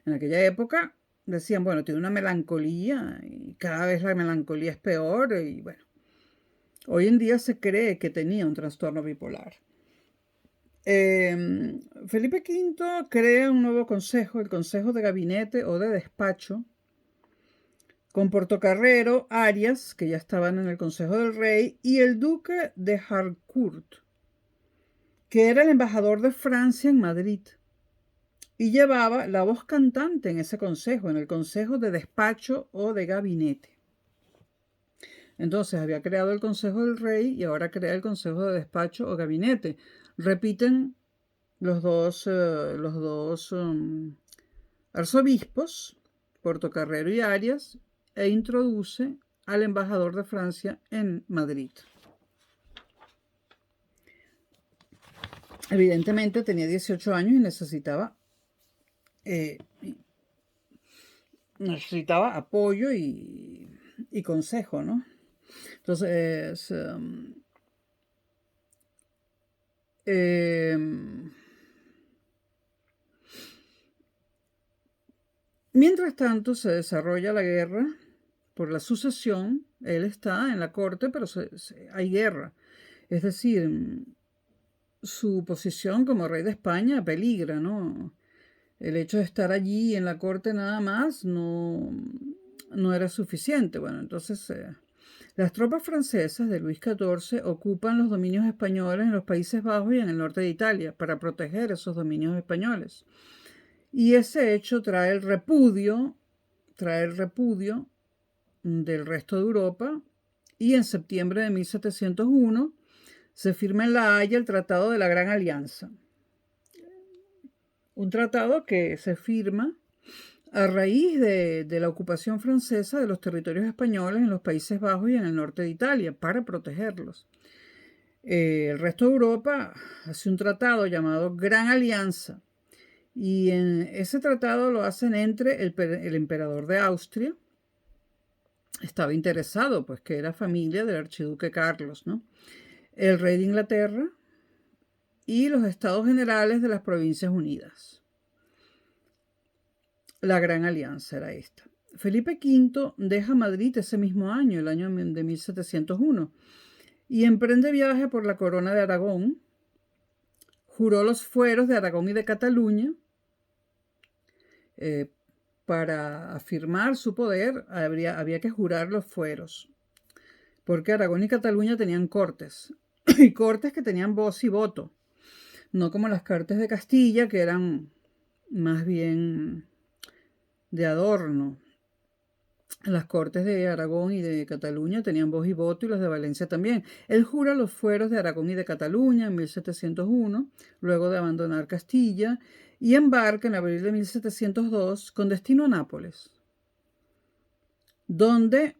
S1: En aquella época decían, bueno, tiene una melancolía y cada vez la melancolía es peor y bueno, hoy en día se cree que tenía un trastorno bipolar. Felipe V crea un nuevo consejo, el Consejo de Gabinete o de Despacho, con Portocarrero, Arias, que ya estaban en el Consejo del Rey, y el duque de Harcourt, que era el embajador de Francia en Madrid, y llevaba la voz cantante en ese consejo, en el Consejo de Despacho o de Gabinete. Entonces había creado el Consejo del Rey y ahora crea el Consejo de Despacho o Gabinete. Repiten los dos arzobispos, Portocarrero y Arias, e introduce al embajador de Francia en Madrid. Evidentemente tenía 18 años y necesitaba apoyo y consejo, ¿no? Entonces, mientras tanto se desarrolla la guerra por la sucesión. Él está en la corte, pero hay guerra. Es decir, su posición como rey de España peligra, ¿no? El hecho de estar allí en la corte nada más no era suficiente. Bueno, entonces las tropas francesas de Luis XIV ocupan los dominios españoles en los Países Bajos y en el norte de Italia para proteger esos dominios españoles. Y ese hecho trae el repudio del resto de Europa, y en septiembre de 1701 se firma en La Haya el Tratado de la Gran Alianza. Un tratado que se firma a raíz de la ocupación francesa de los territorios españoles en los Países Bajos y en el norte de Italia para protegerlos. El resto de Europa hace un tratado llamado Gran Alianza, y en ese tratado lo hacen entre el emperador de Austria, estaba interesado, pues que era familia del archiduque Carlos, ¿no? El rey de Inglaterra y los estados generales de las Provincias Unidas. La Gran Alianza era esta. Felipe V deja Madrid ese mismo año, el año de 1701, y emprende viaje por la corona de Aragón. Juró los fueros de Aragón y de Cataluña. Para afirmar su poder había que jurar los fueros, porque Aragón y Cataluña tenían cortes, y cortes que tenían voz y voto, no como las Cortes de Castilla, que eran más bien de adorno. Las Cortes de Aragón y de Cataluña tenían voz y voto, y las de Valencia también. Él jura los fueros de Aragón y de Cataluña en 1701, luego de abandonar Castilla, y embarca en abril de 1702 con destino a Nápoles, donde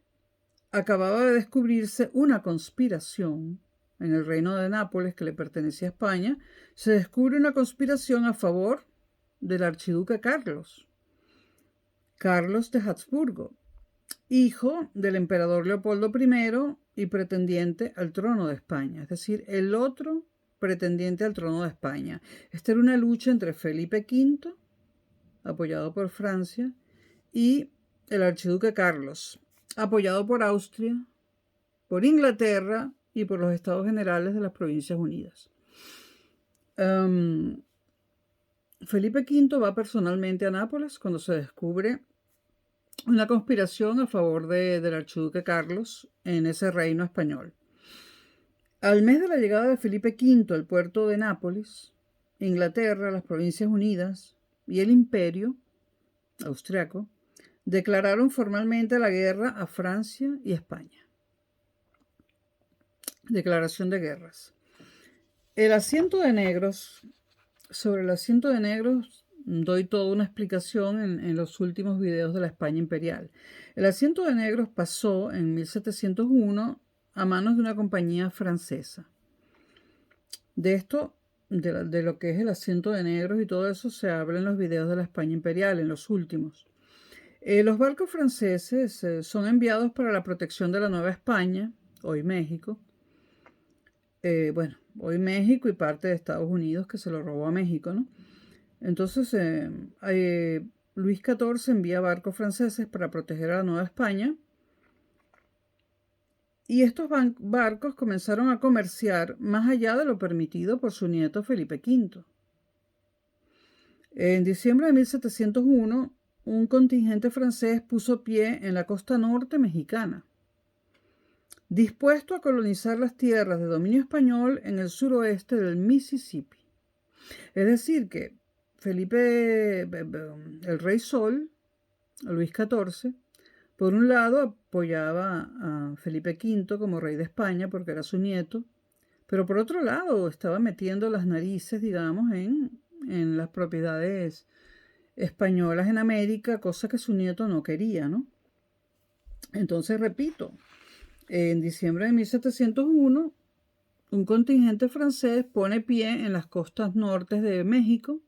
S1: acababa de descubrirse una conspiración en el reino de Nápoles, que le pertenecía a España. Se descubre una conspiración a favor del archiduque Carlos de Habsburgo, hijo del emperador Leopoldo I y pretendiente al trono de España, es decir, el otro pretendiente al trono de España. Esta era una lucha entre Felipe V, apoyado por Francia, y el archiduque Carlos, apoyado por Austria por Inglaterra y por los Estados Generales de las Provincias Unidas. Felipe V va personalmente a Nápoles cuando se descubre una conspiración a favor del archiduque Carlos en ese reino español. Al mes de la llegada de Felipe V al puerto de Nápoles, Inglaterra, las Provincias Unidas y el Imperio austriaco declararon formalmente la guerra a Francia y España. Declaración de guerras. El asiento de negros. Sobre el asiento de negros doy toda una explicación en los últimos videos de la España imperial. El asiento de negros pasó en 1701 a manos de una compañía francesa. De esto, de lo que es el asiento de negros y todo eso, se habla en los videos de la España imperial, en los últimos. Los barcos franceses son enviados para la protección de la Nueva España, hoy México. Hoy México y parte de Estados Unidos, que se lo robó a México, ¿no? Entonces, Luis XIV envía barcos franceses para proteger a la Nueva España. Y estos barcos comenzaron a comerciar más allá de lo permitido por su nieto Felipe V. En diciembre de 1701, un contingente francés puso pie en la costa norte mexicana, dispuesto a colonizar las tierras de dominio español en el suroeste del Mississippi. Es decir, que el rey Sol, Luis XIV, por un lado apoyaba a Felipe V como rey de España porque era su nieto, pero por otro lado estaba metiendo las narices, digamos, en las propiedades españolas en América, cosa que su nieto no quería, ¿no? Entonces, repito, en diciembre de 1701, un contingente francés pone pie en las costas norte de México,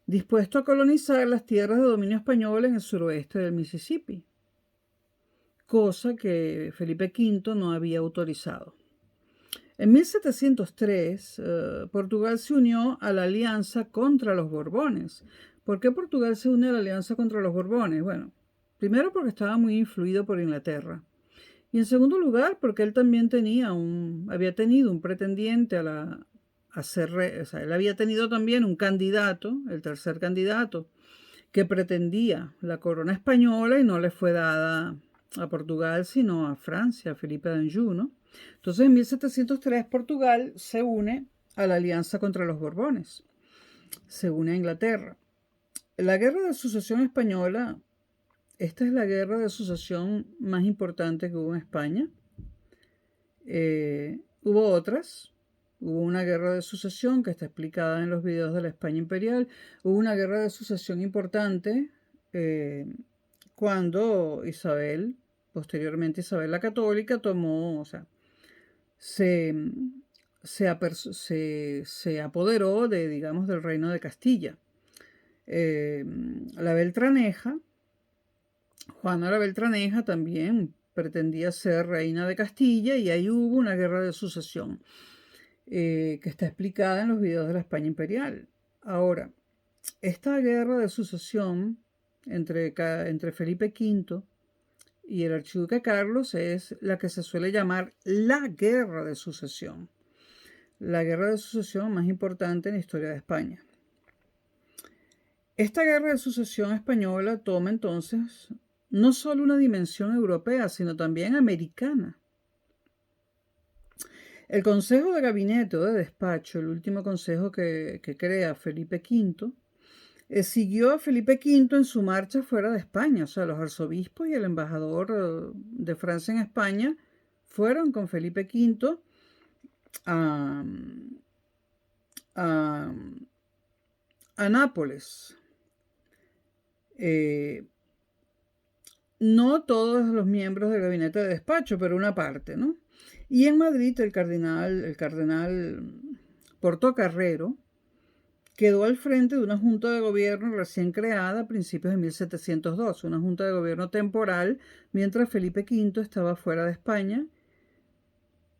S1: dispuesto a colonizar las tierras de dominio español en el suroeste del Mississippi, cosa que Felipe V no había autorizado. En 1703, Portugal se unió a la alianza contra los Borbones. ¿Por qué Portugal se une a la alianza contra los Borbones? Bueno, primero porque estaba muy influido por Inglaterra. Y en segundo lugar, porque él también había tenido un pretendiente él había tenido también un candidato, el tercer candidato, que pretendía la corona española y no le fue dada a Portugal, sino a Francia, a Felipe d'Anjou, ¿no? Entonces, en 1703, Portugal se une a la alianza contra los Borbones, se une a Inglaterra. La guerra de sucesión española, esta es la guerra de sucesión más importante que hubo en España. Hubo otras. Hubo una guerra de sucesión que está explicada en los videos de la España imperial. Hubo una guerra de sucesión importante cuando Isabel, posteriormente Isabel la Católica, se apoderó del reino de Castilla. La Beltraneja, Juana la Beltraneja, también pretendía ser reina de Castilla y ahí hubo una guerra de sucesión que está explicada en los videos de la España imperial. Ahora, esta guerra de sucesión entre Felipe V y el archiduque Carlos es la que se suele llamar la guerra de sucesión. La guerra de sucesión más importante en la historia de España. Esta guerra de sucesión española toma entonces no solo una dimensión europea, sino también americana. El Consejo de Gabinete o de Despacho, el último consejo que crea Felipe V, siguió a Felipe V en su marcha fuera de España. O sea, los arzobispos y el embajador de Francia en España fueron con Felipe V a Nápoles. No todos los miembros del gabinete de despacho, pero una parte, ¿no? Y en Madrid el cardenal Portocarrero quedó al frente de una junta de gobierno recién creada a principios de 1702, una junta de gobierno temporal, mientras Felipe V estaba fuera de España,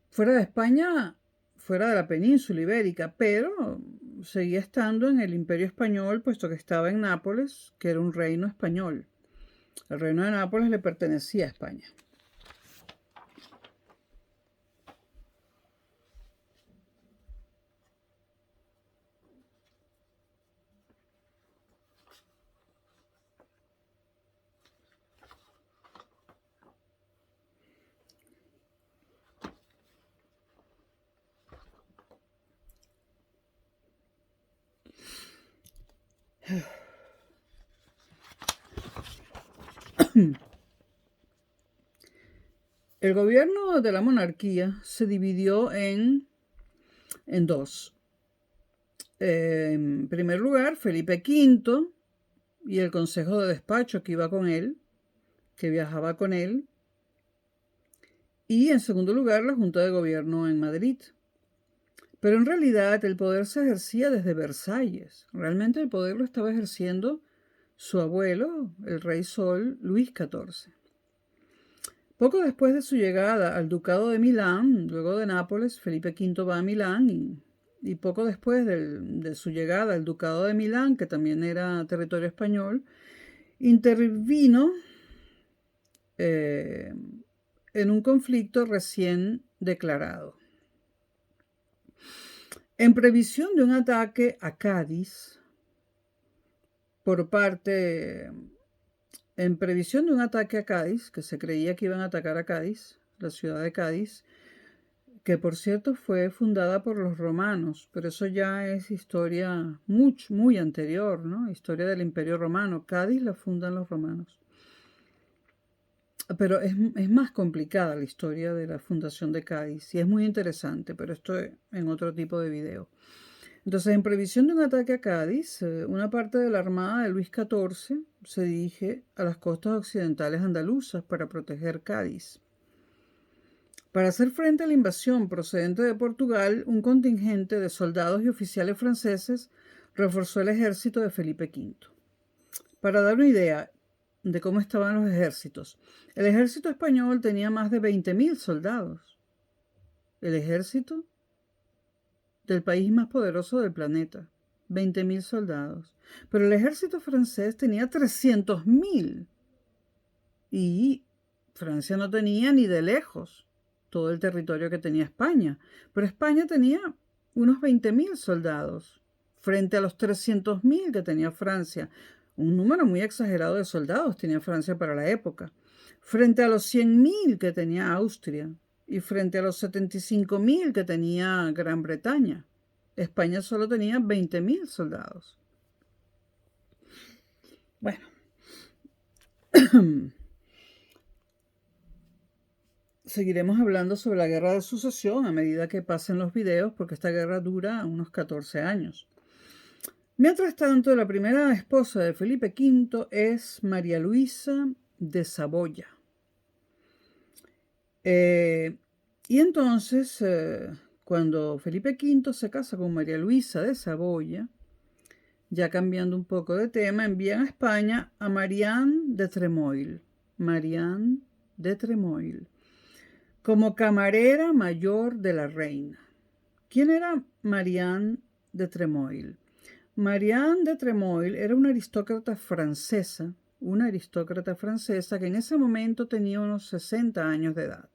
S1: fuera de la península ibérica, pero seguía estando en el Imperio Español, puesto que estaba en Nápoles, que era un reino español. El reino de Nápoles le pertenecía a España. El gobierno de la monarquía se dividió en dos. En primer lugar, Felipe V y el consejo de despacho que iba con él, que viajaba con él. Y en segundo lugar, la Junta de Gobierno en Madrid. Pero en realidad el poder se ejercía desde Versalles. Realmente el poder lo estaba ejerciendo su abuelo, el rey Sol, Luis XIV. Poco después de su llegada al Ducado de Milán, luego de Nápoles, Felipe V va a Milán y poco después de su llegada al Ducado de Milán, que también era territorio español, intervino en un conflicto recién declarado. En previsión de un ataque a Cádiz que se creía que iban a atacar a Cádiz, la ciudad de Cádiz, que por cierto fue fundada por los romanos, pero eso ya es historia muy anterior, ¿no? Historia del Imperio Romano. Cádiz la fundan los romanos. Pero es más complicada la historia de la fundación de Cádiz y es muy interesante, pero esto es en otro tipo de video. Entonces, en previsión de un ataque a Cádiz, una parte de la armada de Luis XIV se dirige a las costas occidentales andaluzas para proteger Cádiz. Para hacer frente a la invasión procedente de Portugal, un contingente de soldados y oficiales franceses reforzó el ejército de Felipe V. Para dar una idea de cómo estaban los ejércitos, el ejército español tenía más de 20.000 soldados. El ejército del país más poderoso del planeta, 20.000 soldados. Pero el ejército francés tenía 300.000. Y Francia no tenía ni de lejos todo el territorio que tenía España. Pero España tenía unos 20.000 soldados frente a los 300.000 que tenía Francia. Un número muy exagerado de soldados tenía Francia para la época. Frente a los 100.000 que tenía Austria y frente a los 75.000 que tenía Gran Bretaña. España solo tenía 20.000 soldados. Bueno. Seguiremos hablando sobre la guerra de sucesión a medida que pasen los videos, porque esta guerra dura unos 14 años. Mientras tanto, la primera esposa de Felipe V es María Luisa de Saboya. Y entonces, cuando Felipe V se casa con María Luisa de Saboya, ya cambiando un poco de tema, envían a España a Marianne de Tremoille. Marianne de Tremoille, como camarera mayor de la reina. ¿Quién era Marianne de Tremoille? Marianne de Tremoille era una aristócrata francesa que en ese momento tenía unos 60 años de edad,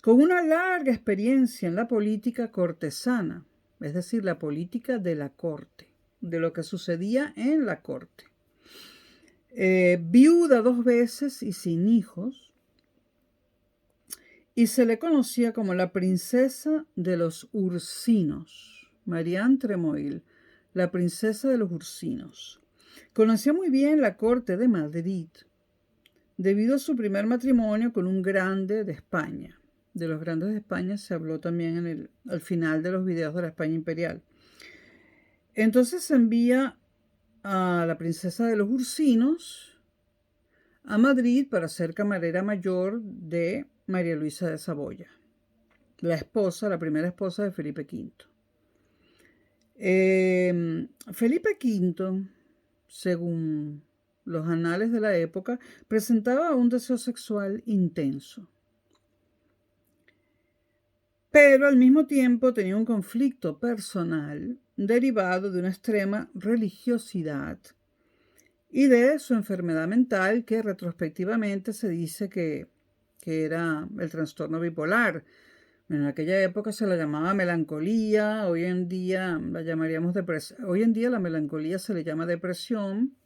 S1: con una larga experiencia en la política cortesana, es decir, la política de la corte, de lo que sucedía en la corte. Viuda 2 veces y sin hijos, y se le conocía como la princesa de los Ursinos. Marianne Tremoille, la princesa de los Ursinos. Conocía muy bien la corte de Madrid debido a su primer matrimonio con un grande de España. De los grandes de España se habló también al final de los videos de la España imperial. Entonces se envía a la princesa de los Ursinos a Madrid para ser camarera mayor de María Luisa de Saboya, la primera esposa de Felipe V. Felipe V, según los anales de la época, presentaba un deseo sexual intenso, pero al mismo tiempo tenía un conflicto personal derivado de una extrema religiosidad y de su enfermedad mental, que retrospectivamente se dice que era el trastorno bipolar. En aquella época se la llamaba melancolía, hoy en día la llamaríamos depresión. Hoy en día la melancolía se le llama depresión.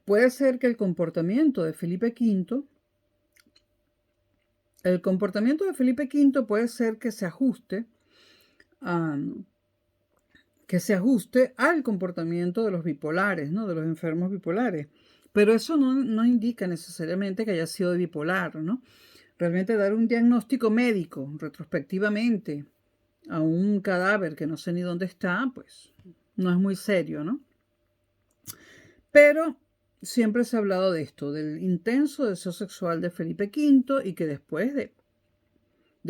S1: Puede ser que el comportamiento de Felipe V El comportamiento de Felipe V puede ser que se ajuste al comportamiento de los bipolares, ¿no? De los enfermos bipolares. Pero eso no indica necesariamente que haya sido bipolar, ¿no? Realmente dar un diagnóstico médico retrospectivamente a un cadáver que no sé ni dónde está, pues no es muy serio, ¿no? Pero siempre se ha hablado de esto, del intenso deseo sexual de Felipe V y que después de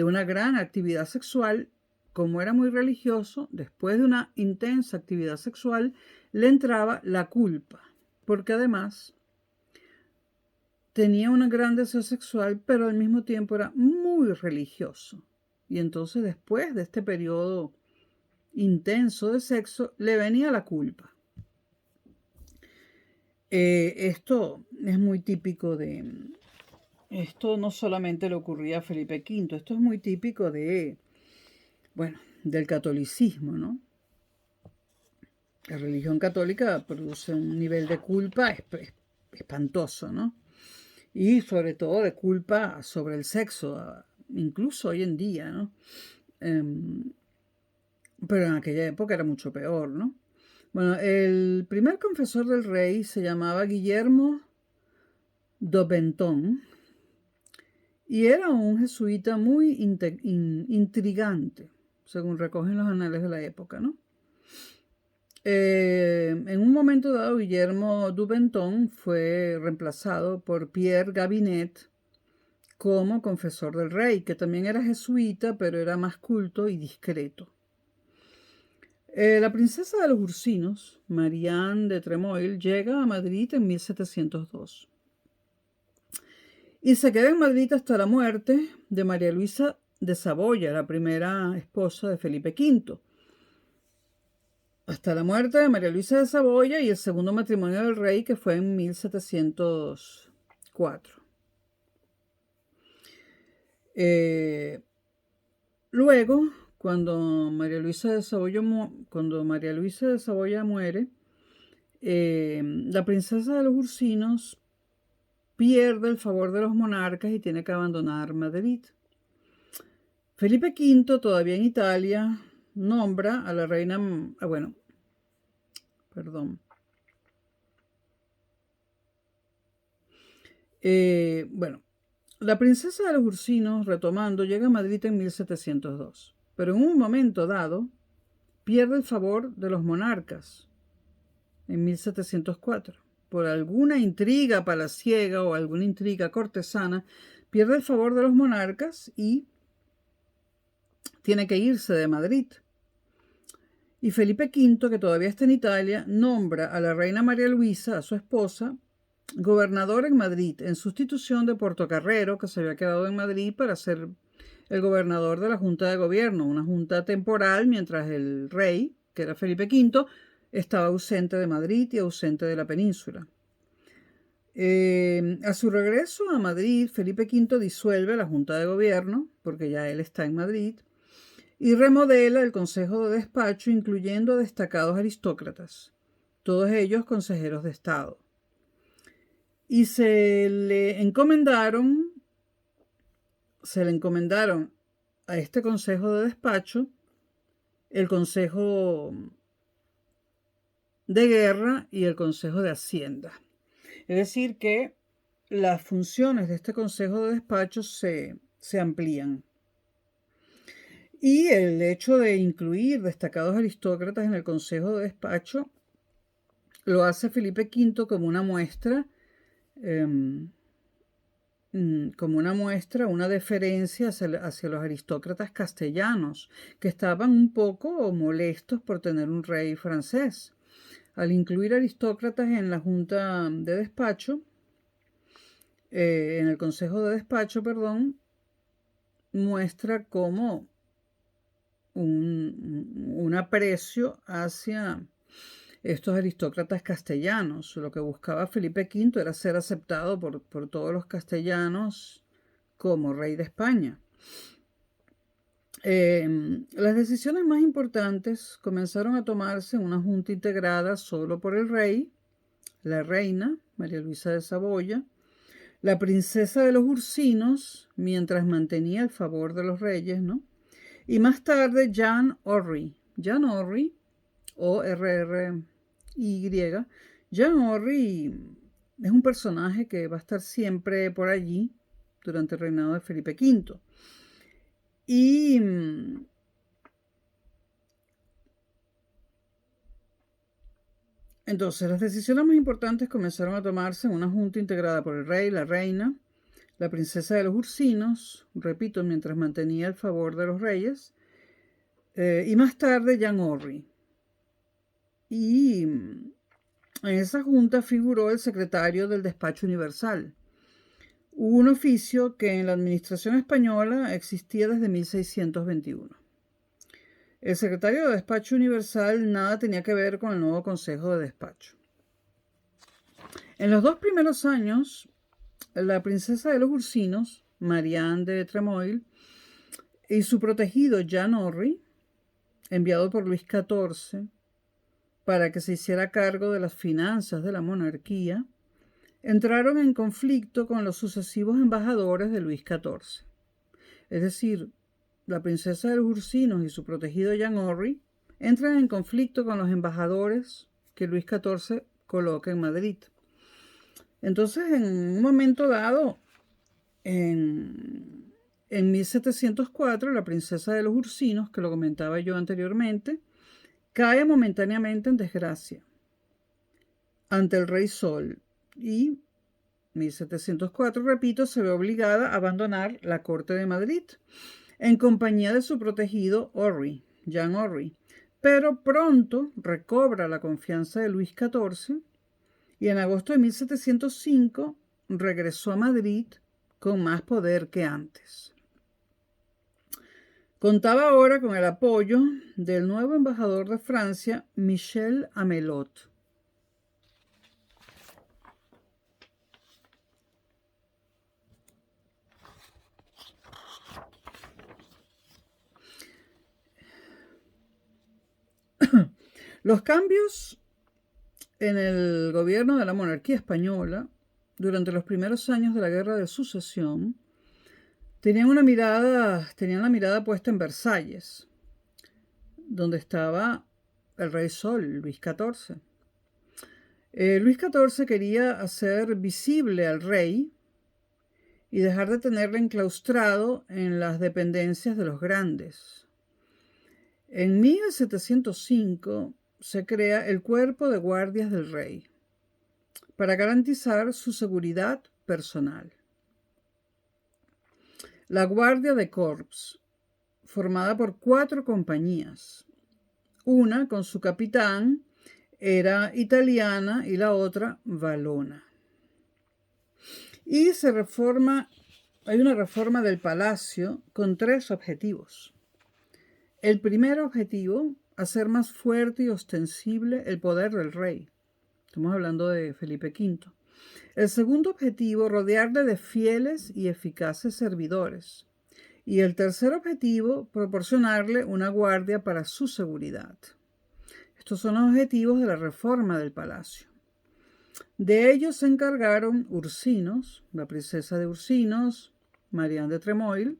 S1: una gran actividad sexual, como era muy religioso, después de una intensa actividad sexual, le entraba la culpa, porque además tenía un gran deseo sexual, pero al mismo tiempo era muy religioso. Y entonces después de este periodo intenso de sexo, le venía la culpa. Esto es muy típico esto no solamente le ocurría a Felipe V, esto es muy típico del catolicismo, ¿no? La religión católica produce un nivel de culpa espantoso, ¿no? Y sobre todo de culpa sobre el sexo, incluso hoy en día, ¿no? Pero en aquella época era mucho peor, ¿no? Bueno, el primer confesor del rey se llamaba Guillermo d'Aubenton y era un jesuita muy intrigante, según recogen los anales de la época, ¿no? En un momento dado, Guillermo d'Aubenton fue reemplazado por Pierre Gabinet como confesor del rey, que también era jesuita, pero era más culto y discreto. La princesa de los Ursinos, Marianne de Tremoille, llega a Madrid en 1702 y se queda en Madrid hasta la muerte de María Luisa de Saboya, la primera esposa de Felipe V. Hasta la muerte de María Luisa de Saboya y el segundo matrimonio del rey, que fue en 1704. Luego, cuando María Luisa de Saboya muere, la princesa de los Ursinos pierde el favor de los monarcas y tiene que abandonar Madrid. Felipe V, todavía en Italia, nombra a la reina... La princesa de los Ursinos, retomando, llega a Madrid en 1702, pero en un momento dado pierde el favor de los monarcas en 1704. Por alguna intriga palaciega o alguna intriga cortesana, pierde el favor de los monarcas y tiene que irse de Madrid. Y Felipe V, que todavía está en Italia, nombra a la reina María Luisa, a su esposa, gobernador en Madrid, en sustitución de Portocarrero, que se había quedado en Madrid para ser el gobernador de la Junta de Gobierno, una junta temporal, mientras el rey, que era Felipe V, estaba ausente de Madrid y ausente de la península. A su regreso a Madrid, Felipe V disuelve la Junta de Gobierno, porque ya él está en Madrid, y remodela el Consejo de Despacho, incluyendo destacados aristócratas, todos ellos consejeros de Estado. Y se le encomendaron a este Consejo de Despacho el Consejo de Guerra y el Consejo de Hacienda. Es decir, que las funciones de este Consejo de Despacho se amplían. Y el hecho de incluir destacados aristócratas en el Consejo de Despacho lo hace Felipe V como una muestra, una deferencia hacia los aristócratas castellanos, que estaban un poco molestos por tener un rey francés. Al incluir aristócratas en la Junta de Despacho, en el Consejo de Despacho, muestra como un aprecio hacia estos aristócratas castellanos. Lo que buscaba Felipe V era ser aceptado por todos los castellanos como rey de España. Las decisiones más importantes comenzaron a tomarse en una junta integrada solo por el rey, la reina, María Luisa de Saboya, la princesa de los Ursinos, mientras mantenía el favor de los reyes, ¿no? Y más tarde Jan Orry. Jan Orry, O-R-R-Y. Jan Orry es un personaje que va a estar siempre por allí durante el reinado de Felipe V. Y entonces las decisiones más importantes comenzaron a tomarse en una junta integrada por el rey, la reina, la princesa de los Ursinos, repito, mientras mantenía el favor de los reyes, y más tarde Jan Orry. Y en esa junta figuró el secretario del Despacho Universal, un oficio que en la administración española existía desde 1621. El secretario de Despacho Universal nada tenía que ver con el nuevo Consejo de Despacho. En los 2 primeros años, la princesa de los Ursinos, Marianne de Tremoille, y su protegido Jan Orry, enviado por Luis XIV para que se hiciera cargo de las finanzas de la monarquía, entraron en conflicto con los sucesivos embajadores de Luis XIV. Es decir, la princesa de los Ursinos y su protegido Jan Orry entran en conflicto con los embajadores que Luis XIV coloca en Madrid. Entonces, en un momento dado, en 1704, la princesa de los Ursinos, que lo comentaba yo anteriormente, cae momentáneamente en desgracia ante el rey Sol y 1704, repito, se ve obligada a abandonar la corte de Madrid en compañía de su protegido Orry, Jan Orry, pero pronto recobra la confianza de Luis XIV y en agosto de 1705 regresó a Madrid con más poder que antes. Contaba ahora con el apoyo del nuevo embajador de Francia, Michel Amelot. Los cambios en el gobierno de la monarquía española durante los primeros años de la Guerra de Sucesión tenían la mirada puesta en Versalles, donde estaba el rey Sol, Luis XIV. Luis XIV quería hacer visible al rey y dejar de tenerlo enclaustrado en las dependencias de los grandes. En 1705 se crea el Cuerpo de Guardias del Rey para garantizar su seguridad personal. La Guardia de Corps, formada por 4 compañías. Una, con su capitán, era italiana y la otra valona. Y hay una reforma del palacio con 3 objetivos. El primer objetivo, hacer más fuerte y ostensible el poder del rey. Estamos hablando de Felipe V. El segundo objetivo, rodearle de fieles y eficaces servidores. Y el tercer objetivo, proporcionarle una guardia para su seguridad. Estos son los objetivos de la reforma del palacio. De ellos se encargaron Ursinos, la princesa de Ursinos, Marianne de Tremoille,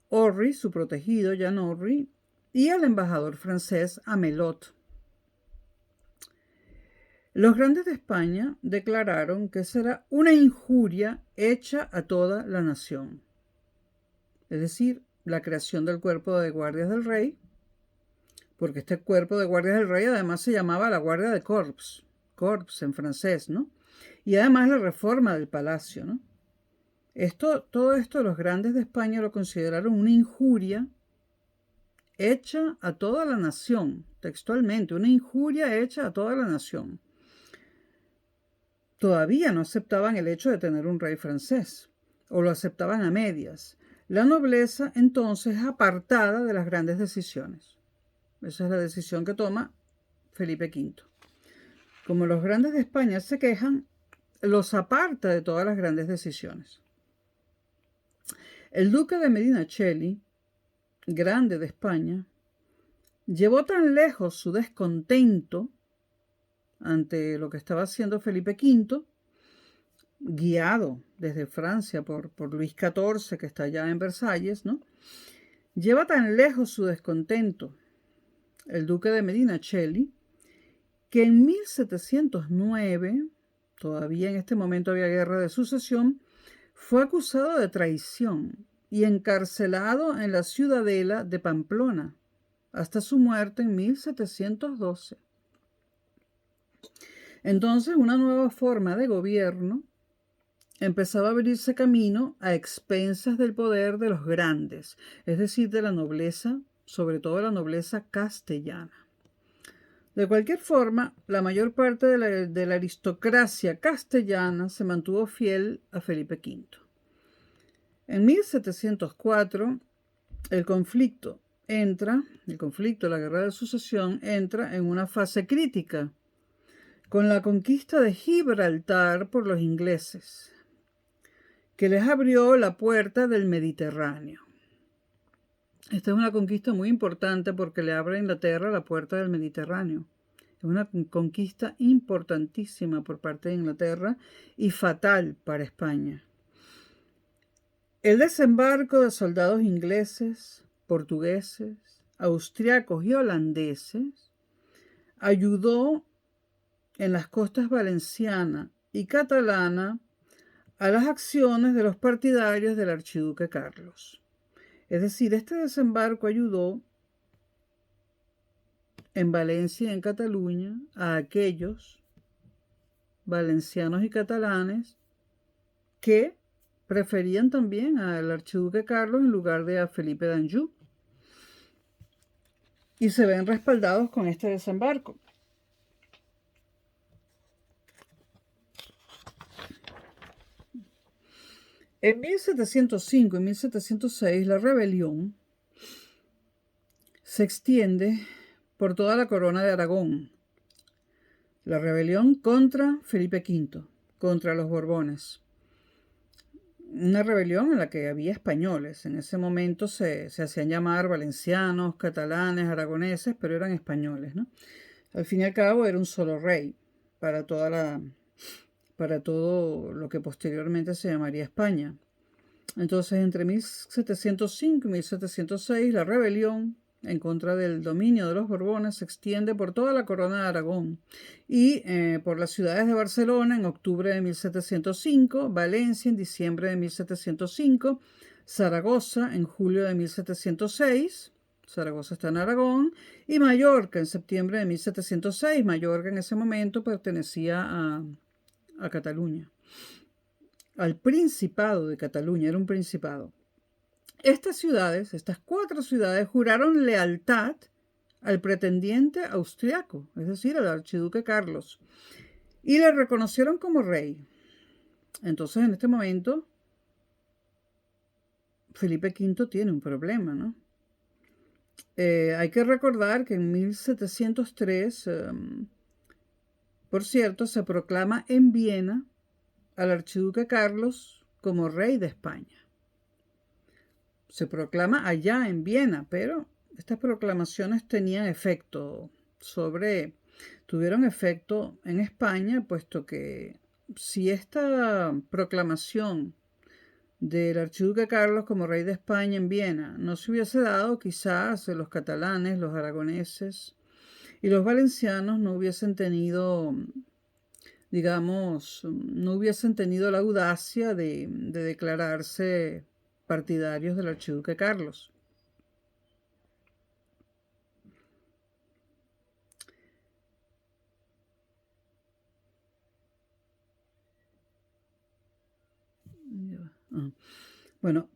S1: Orry, su protegido, Jan Orry, y el embajador francés Amelot. Los grandes de España declararon que será una injuria hecha a toda la nación. Es decir, la creación del cuerpo de guardias del rey, porque este cuerpo de guardias del rey además se llamaba la Guardia de Corps, Corps en francés, ¿no? Y además la reforma del palacio, ¿no? Todo esto los grandes de España lo consideraron una injuria hecha a toda la nación, textualmente, una injuria hecha a toda la nación. Todavía no aceptaban el hecho de tener un rey francés, o lo aceptaban a medias. La nobleza entonces es apartada de las grandes decisiones. Esa es la decisión que toma Felipe V. Como los grandes de España se quejan, los aparta de todas las grandes decisiones. El duque de Medinaceli, grande de España, llevó tan lejos su descontento ante lo que estaba haciendo Felipe V, guiado desde Francia por Luis XIV, que está allá en Versalles, ¿no? Lleva tan lejos su descontento, el duque de Medina Celi, que en 1709, todavía en este momento había guerra de sucesión, fue acusado de traición y encarcelado en la ciudadela de Pamplona hasta su muerte en 1712. Entonces, una nueva forma de gobierno empezaba a abrirse camino a expensas del poder de los grandes, es decir, de la nobleza, sobre todo la nobleza castellana. De cualquier forma, la mayor parte de la aristocracia castellana se mantuvo fiel a Felipe V. En 1704, la guerra de sucesión, entra en una fase crítica, con la conquista de Gibraltar por los ingleses, que les abrió la puerta del Mediterráneo. Esta es una conquista muy importante porque le abre a Inglaterra la puerta del Mediterráneo. Es una conquista importantísima por parte de Inglaterra y fatal para España. El desembarco de soldados ingleses, portugueses, austriacos y holandeses ayudó en las costas valenciana y catalana a las acciones de los partidarios del archiduque Carlos. Es decir, este desembarco ayudó en Valencia y en Cataluña a aquellos valencianos y catalanes que preferían también al archiduque Carlos en lugar de a Felipe d'Anjou. Y se ven respaldados con este desembarco. En 1705 y 1706 la rebelión se extiende por toda la corona de Aragón. La rebelión contra Felipe V, contra los Borbones. Una rebelión en la que había españoles. En ese momento se hacían llamar valencianos, catalanes, aragoneses, pero eran españoles, ¿no? Al fin y al cabo era un solo rey para todo lo que posteriormente se llamaría España. Entonces, entre 1705 y 1706, la rebelión en contra del dominio de los Borbones se extiende por toda la corona de Aragón y por las ciudades de Barcelona en octubre de 1705, Valencia en diciembre de 1705, Zaragoza en julio de 1706, Zaragoza está en Aragón, y Mallorca en septiembre de 1706. Mallorca en ese momento pertenecía a Cataluña, al Principado de Cataluña, era un principado. Estas 4 ciudades, juraron lealtad al pretendiente austriaco, es decir, al archiduque Carlos, y le reconocieron como rey. Entonces, en este momento, Felipe V tiene un problema, ¿no? Hay que recordar que en 1703, por cierto, se proclama en Viena al archiduque Carlos como rey de España. Se proclama allá en Viena, pero estas proclamaciones tuvieron efecto en España, puesto que si esta proclamación del archiduque Carlos como rey de España en Viena no se hubiese dado, quizás los catalanes, los aragoneses y los valencianos no hubiesen tenido, la audacia de declararse partidarios del archiduque Carlos. Bueno,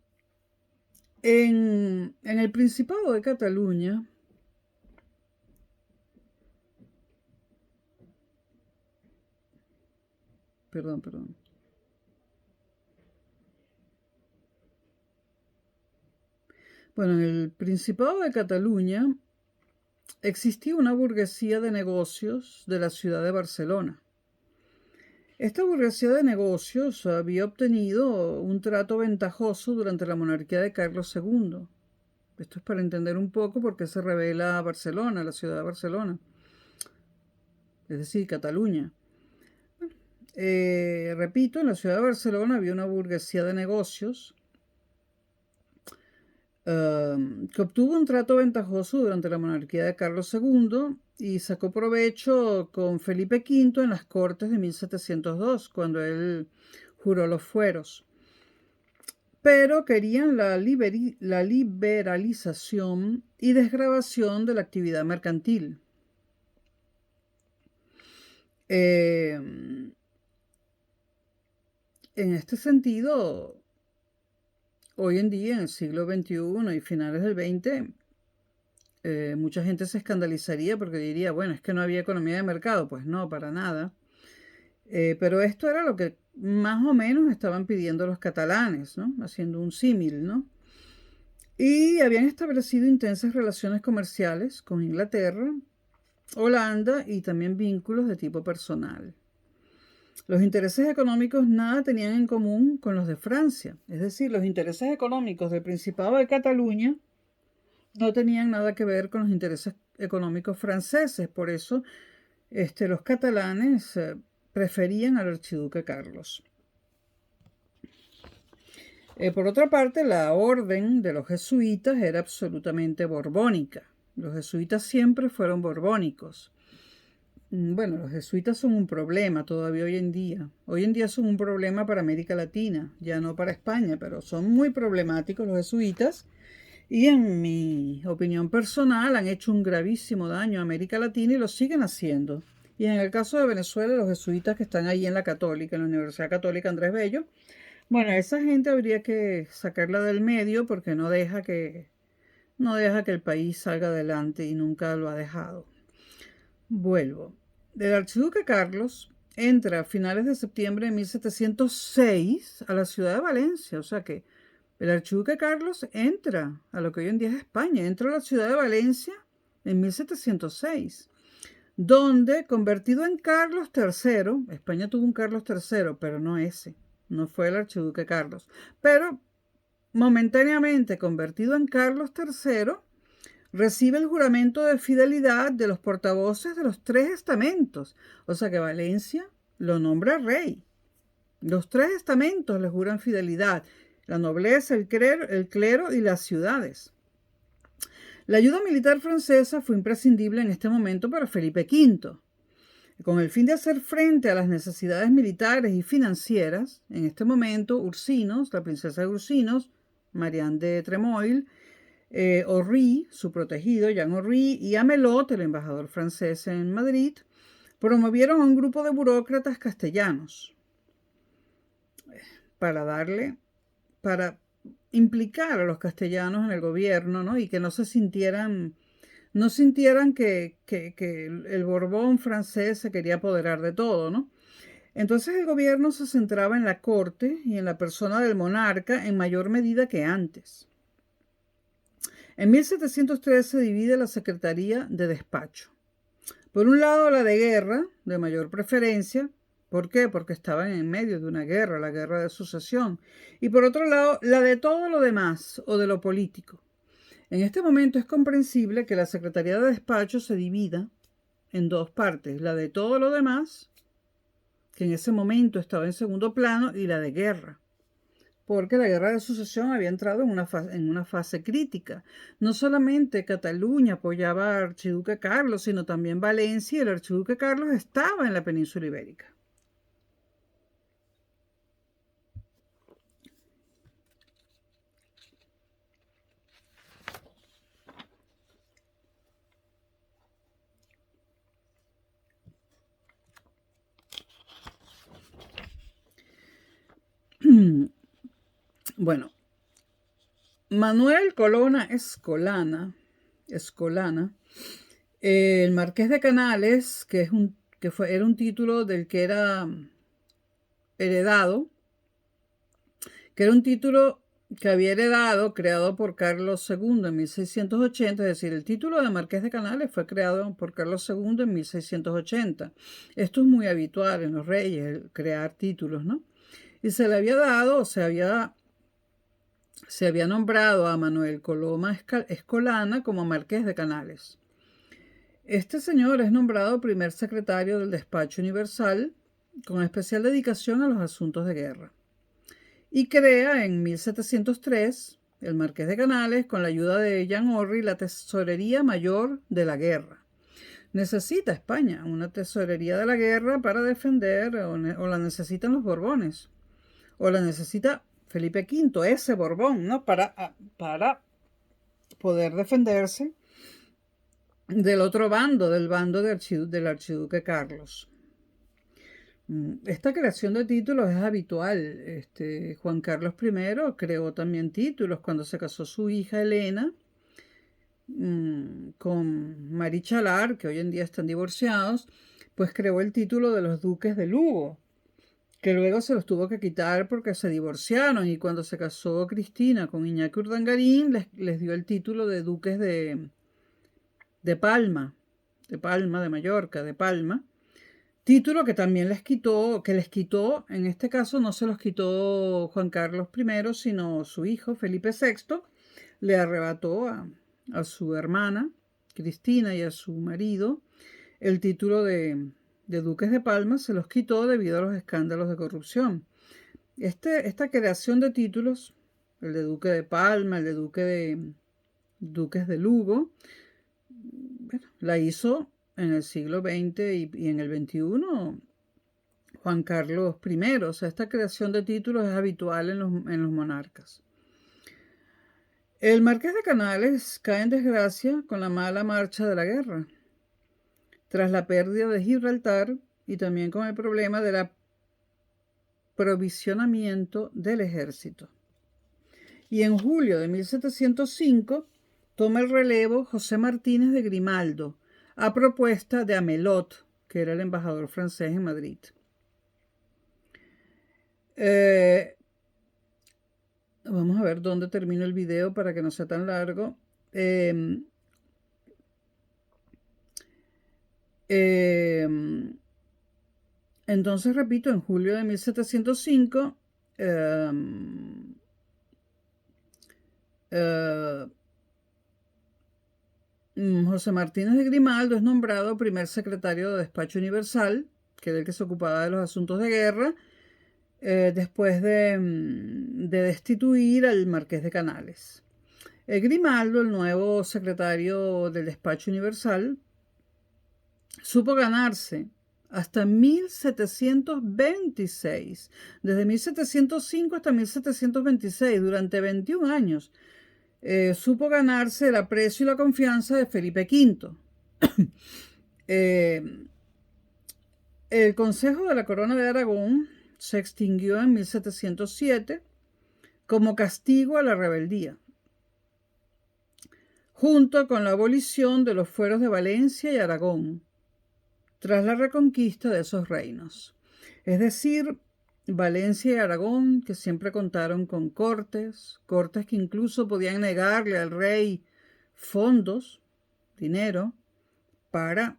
S1: en el Principado de Cataluña, perdón. Bueno, en el Principado de Cataluña existía una burguesía de negocios de la ciudad de Barcelona. Esta burguesía de negocios había obtenido un trato ventajoso durante la monarquía de Carlos II. Esto es para entender un poco por qué se revela Barcelona, la ciudad de Barcelona, es decir, Cataluña. repito, en la ciudad de Barcelona había una burguesía de negocios que obtuvo un trato ventajoso durante la monarquía de Carlos II y sacó provecho con Felipe V en las Cortes de 1702, cuando él juró los fueros. Pero querían la liberalización y desgravación de la actividad mercantil. En este sentido, hoy en día, en el siglo XXI y finales del XX, mucha gente se escandalizaría porque diría, bueno, es que no había economía de mercado. Pues no, para nada. Pero esto era lo que más o menos estaban pidiendo los catalanes, ¿no? Haciendo un símil, ¿no? Y habían establecido intensas relaciones comerciales con Inglaterra, Holanda y también vínculos de tipo personal. Los intereses económicos nada tenían en común con los de Francia. Es decir, los intereses económicos del Principado de Cataluña no tenían nada que ver con los intereses económicos franceses. Por eso los catalanes preferían al archiduque Carlos. Por otra parte, la orden de los jesuitas era absolutamente borbónica. Los jesuitas siempre fueron borbónicos. Bueno, los jesuitas son un problema todavía hoy en día. Hoy en día son un problema para América Latina, ya no para España, pero son muy problemáticos los jesuitas y en mi opinión personal han hecho un gravísimo daño a América Latina y lo siguen haciendo. Y en el caso de Venezuela, los jesuitas que están ahí en la Católica, en la Universidad Católica Andrés Bello, bueno, esa gente habría que sacarla del medio porque no deja que el país salga adelante y nunca lo ha dejado. Vuelvo. El archiduque Carlos entra a finales de septiembre de 1706 a la ciudad de Valencia. O sea que el archiduque Carlos entra a lo que hoy en día es España. Entra a la ciudad de Valencia en 1706, donde, convertido en Carlos III, España tuvo un Carlos III, pero no ese. No fue el archiduque Carlos. Pero momentáneamente convertido en Carlos III, recibe el juramento de fidelidad de los portavoces de los tres estamentos. O sea que Valencia lo nombra rey. Los tres estamentos le juran fidelidad. La nobleza, el clero y las ciudades. La ayuda militar francesa fue imprescindible en este momento para Felipe V. Con el fin de hacer frente a las necesidades militares y financieras, en este momento Ursinos, la princesa de Ursinos, Marianne de Tremoille, Orry, su protegido, Jean Orry, y Amelot, el embajador francés en Madrid, promovieron a un grupo de burócratas castellanos para implicar a los castellanos en el gobierno, ¿no? Y que no sintieran que el Borbón francés se quería apoderar de todo, ¿no? Entonces el gobierno se centraba en la corte y en la persona del monarca en mayor medida que antes. En 1703 se divide la Secretaría de Despacho. Por un lado, la de guerra, de mayor preferencia. ¿Por qué? Porque estaban en medio de una guerra, la guerra de sucesión. Y por otro lado, la de todo lo demás, o de lo político. En este momento es comprensible que la Secretaría de Despacho se divida en dos partes. La de todo lo demás, que en ese momento estaba en segundo plano, y la de guerra. Porque la guerra de sucesión había entrado en una fase crítica. No solamente Cataluña apoyaba al archiduque Carlos, sino también Valencia, y el archiduque Carlos estaba en la península ibérica. Bueno, Manuel Colonna Escolana, el Marqués de Canales, era un título del que era heredado, que era un título que había heredado, creado por Carlos II en 1680, es decir, el título de Marqués de Canales fue creado por Carlos II en 1680. Esto es muy habitual en los reyes, crear títulos, ¿no? Y se le había dado, se había nombrado a Manuel Coloma Escolana como Marqués de Canales. Este señor es nombrado primer secretario del Despacho Universal con especial dedicación a los asuntos de guerra. Y crea en 1703 el Marqués de Canales, con la ayuda de Jean Orry, la Tesorería Mayor de la Guerra. Necesita España una tesorería de la guerra para defender, o la necesitan los Borbones, o la necesita Felipe V, ese Borbón, ¿no? Para poder defenderse del otro bando, del bando del archiduque Carlos. Esta creación de títulos es habitual. Juan Carlos I creó también títulos cuando se casó su hija Elena con Marie Chalar, que hoy en día están divorciados, pues creó el título de los duques de Lugo, que luego se los tuvo que quitar porque se divorciaron, y cuando se casó Cristina con Iñaki Urdangarín les dio el título de duques de Palma, de Mallorca, de Palma, título que también les quitó, en este caso no se los quitó Juan Carlos I, sino su hijo Felipe VI, le arrebató a su hermana Cristina y a su marido el título de duques de Palma, se los quitó debido a los escándalos de corrupción. Esta creación de títulos, el de duque de Palma, el de duques de Lugo, bueno, la hizo en el siglo XX y en el XXI Juan Carlos I. O sea, esta creación de títulos es habitual en los monarcas. El Marqués de Canales cae en desgracia con la mala marcha de la guerra, tras la pérdida de Gibraltar y también con el problema del aprovisionamiento del ejército. Y en julio de 1705 toma el relevo José Martínez de Grimaldo, a propuesta de Amelot, que era el embajador francés en Madrid. Vamos a ver dónde termino el video para que no sea tan largo. Entonces, repito, en julio de 1705, José Martínez de Grimaldo es nombrado primer secretario de Despacho Universal, que era el que se ocupaba de los asuntos de guerra, después de destituir al Marqués de Canales. Grimaldo, el nuevo secretario del Despacho Universal, supo ganarse hasta 1726, desde 1705 hasta 1726, durante 21 años, supo ganarse el aprecio y la confianza de Felipe V. El Consejo de la Corona de Aragón se extinguió en 1707 como castigo a la rebeldía, junto con la abolición de los fueros de Valencia y Aragón, tras la reconquista de esos reinos. Es decir, Valencia y Aragón, que siempre contaron con cortes que incluso podían negarle al rey fondos, dinero, para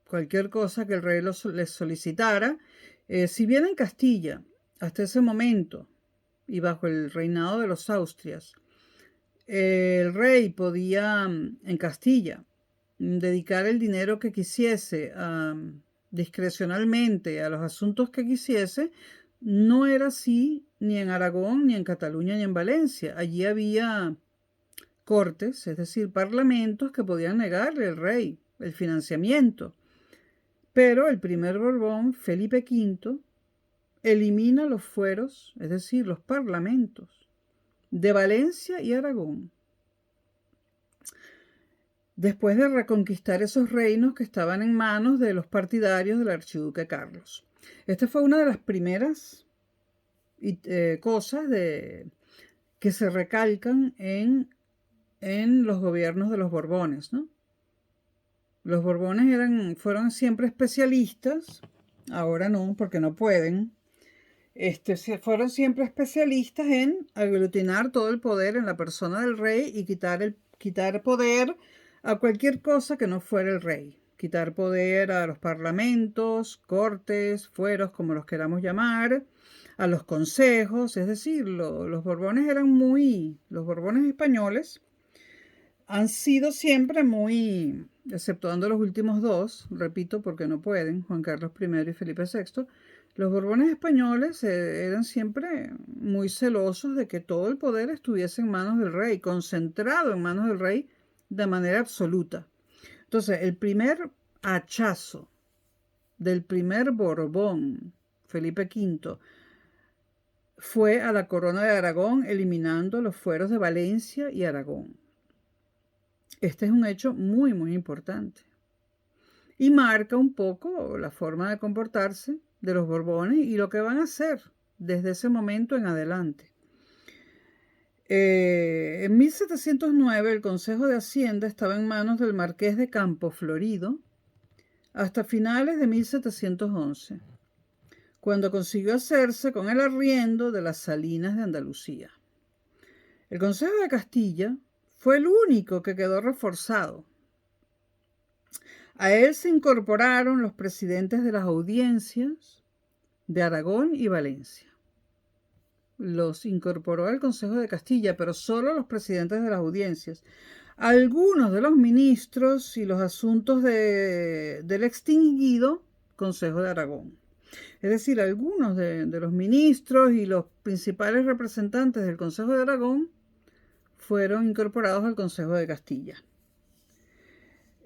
S1: cualquier cosa que el rey les solicitara. Si bien en Castilla, hasta ese momento, y bajo el reinado de los Austrias, el rey podía, en Castilla, dedicar el dinero que quisiese discrecionalmente a los asuntos que quisiese, no era así ni en Aragón, ni en Cataluña, ni en Valencia. Allí había cortes, es decir, parlamentos que podían negarle al rey el financiamiento. Pero el primer Borbón, Felipe V, elimina los fueros, es decir, los parlamentos de Valencia y Aragón, después de reconquistar esos reinos que estaban en manos de los partidarios del archiduque Carlos. Esta fue una de las primeras cosas que se recalcan en los gobiernos de los Borbones, ¿no? Los Borbones fueron siempre especialistas, ahora no, porque no pueden. Fueron siempre especialistas en aglutinar todo el poder en la persona del rey y quitar poder a cualquier cosa que no fuera el rey. Quitar poder a los parlamentos, cortes, fueros, como los queramos llamar, a los consejos. Es decir, los Borbones los Borbones españoles han sido siempre muy exceptuando los últimos dos, repito, porque no pueden, Juan Carlos I y Felipe VI, los Borbones españoles eran siempre muy celosos de que todo el poder estuviese en manos del rey, concentrado en manos del rey de manera absoluta. Entonces, el primer hachazo del primer Borbón, Felipe V, fue a la corona de Aragón, eliminando los fueros de Valencia y Aragón. Este es un hecho muy, muy importante. Y marca un poco la forma de comportarse de los Borbones y lo que van a hacer desde ese momento en adelante. En 1709 el Consejo de Hacienda estaba en manos del Marqués de Campo Florido hasta finales de 1711, cuando consiguió hacerse con el arriendo de las Salinas de Andalucía. El Consejo de Castilla fue el único que quedó reforzado. A él se incorporaron los presidentes de las audiencias de Aragón y Valencia. Los incorporó al Consejo de Castilla, pero solo los presidentes de las audiencias. Algunos de los ministros y los asuntos del extinguido Consejo de Aragón. Es decir, algunos de los ministros y los principales representantes del Consejo de Aragón fueron incorporados al Consejo de Castilla.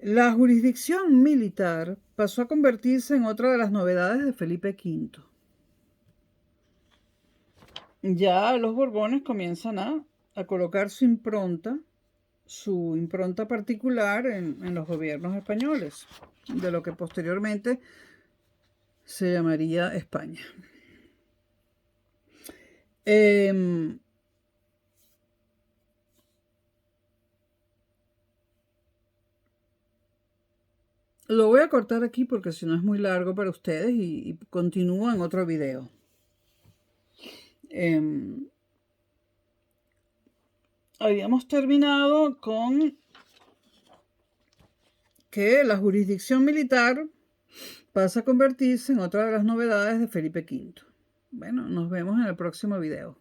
S1: La jurisdicción militar pasó a convertirse en otra de las novedades de Felipe V. Ya los Borbones comienzan a colocar su impronta particular en los gobiernos españoles, de lo que posteriormente se llamaría España. Lo voy a cortar aquí porque si no es muy largo para ustedes y continúo en otro video. Habíamos terminado con que la jurisdicción militar pasa a convertirse en otra de las novedades de Felipe V. Bueno, nos vemos en el próximo video.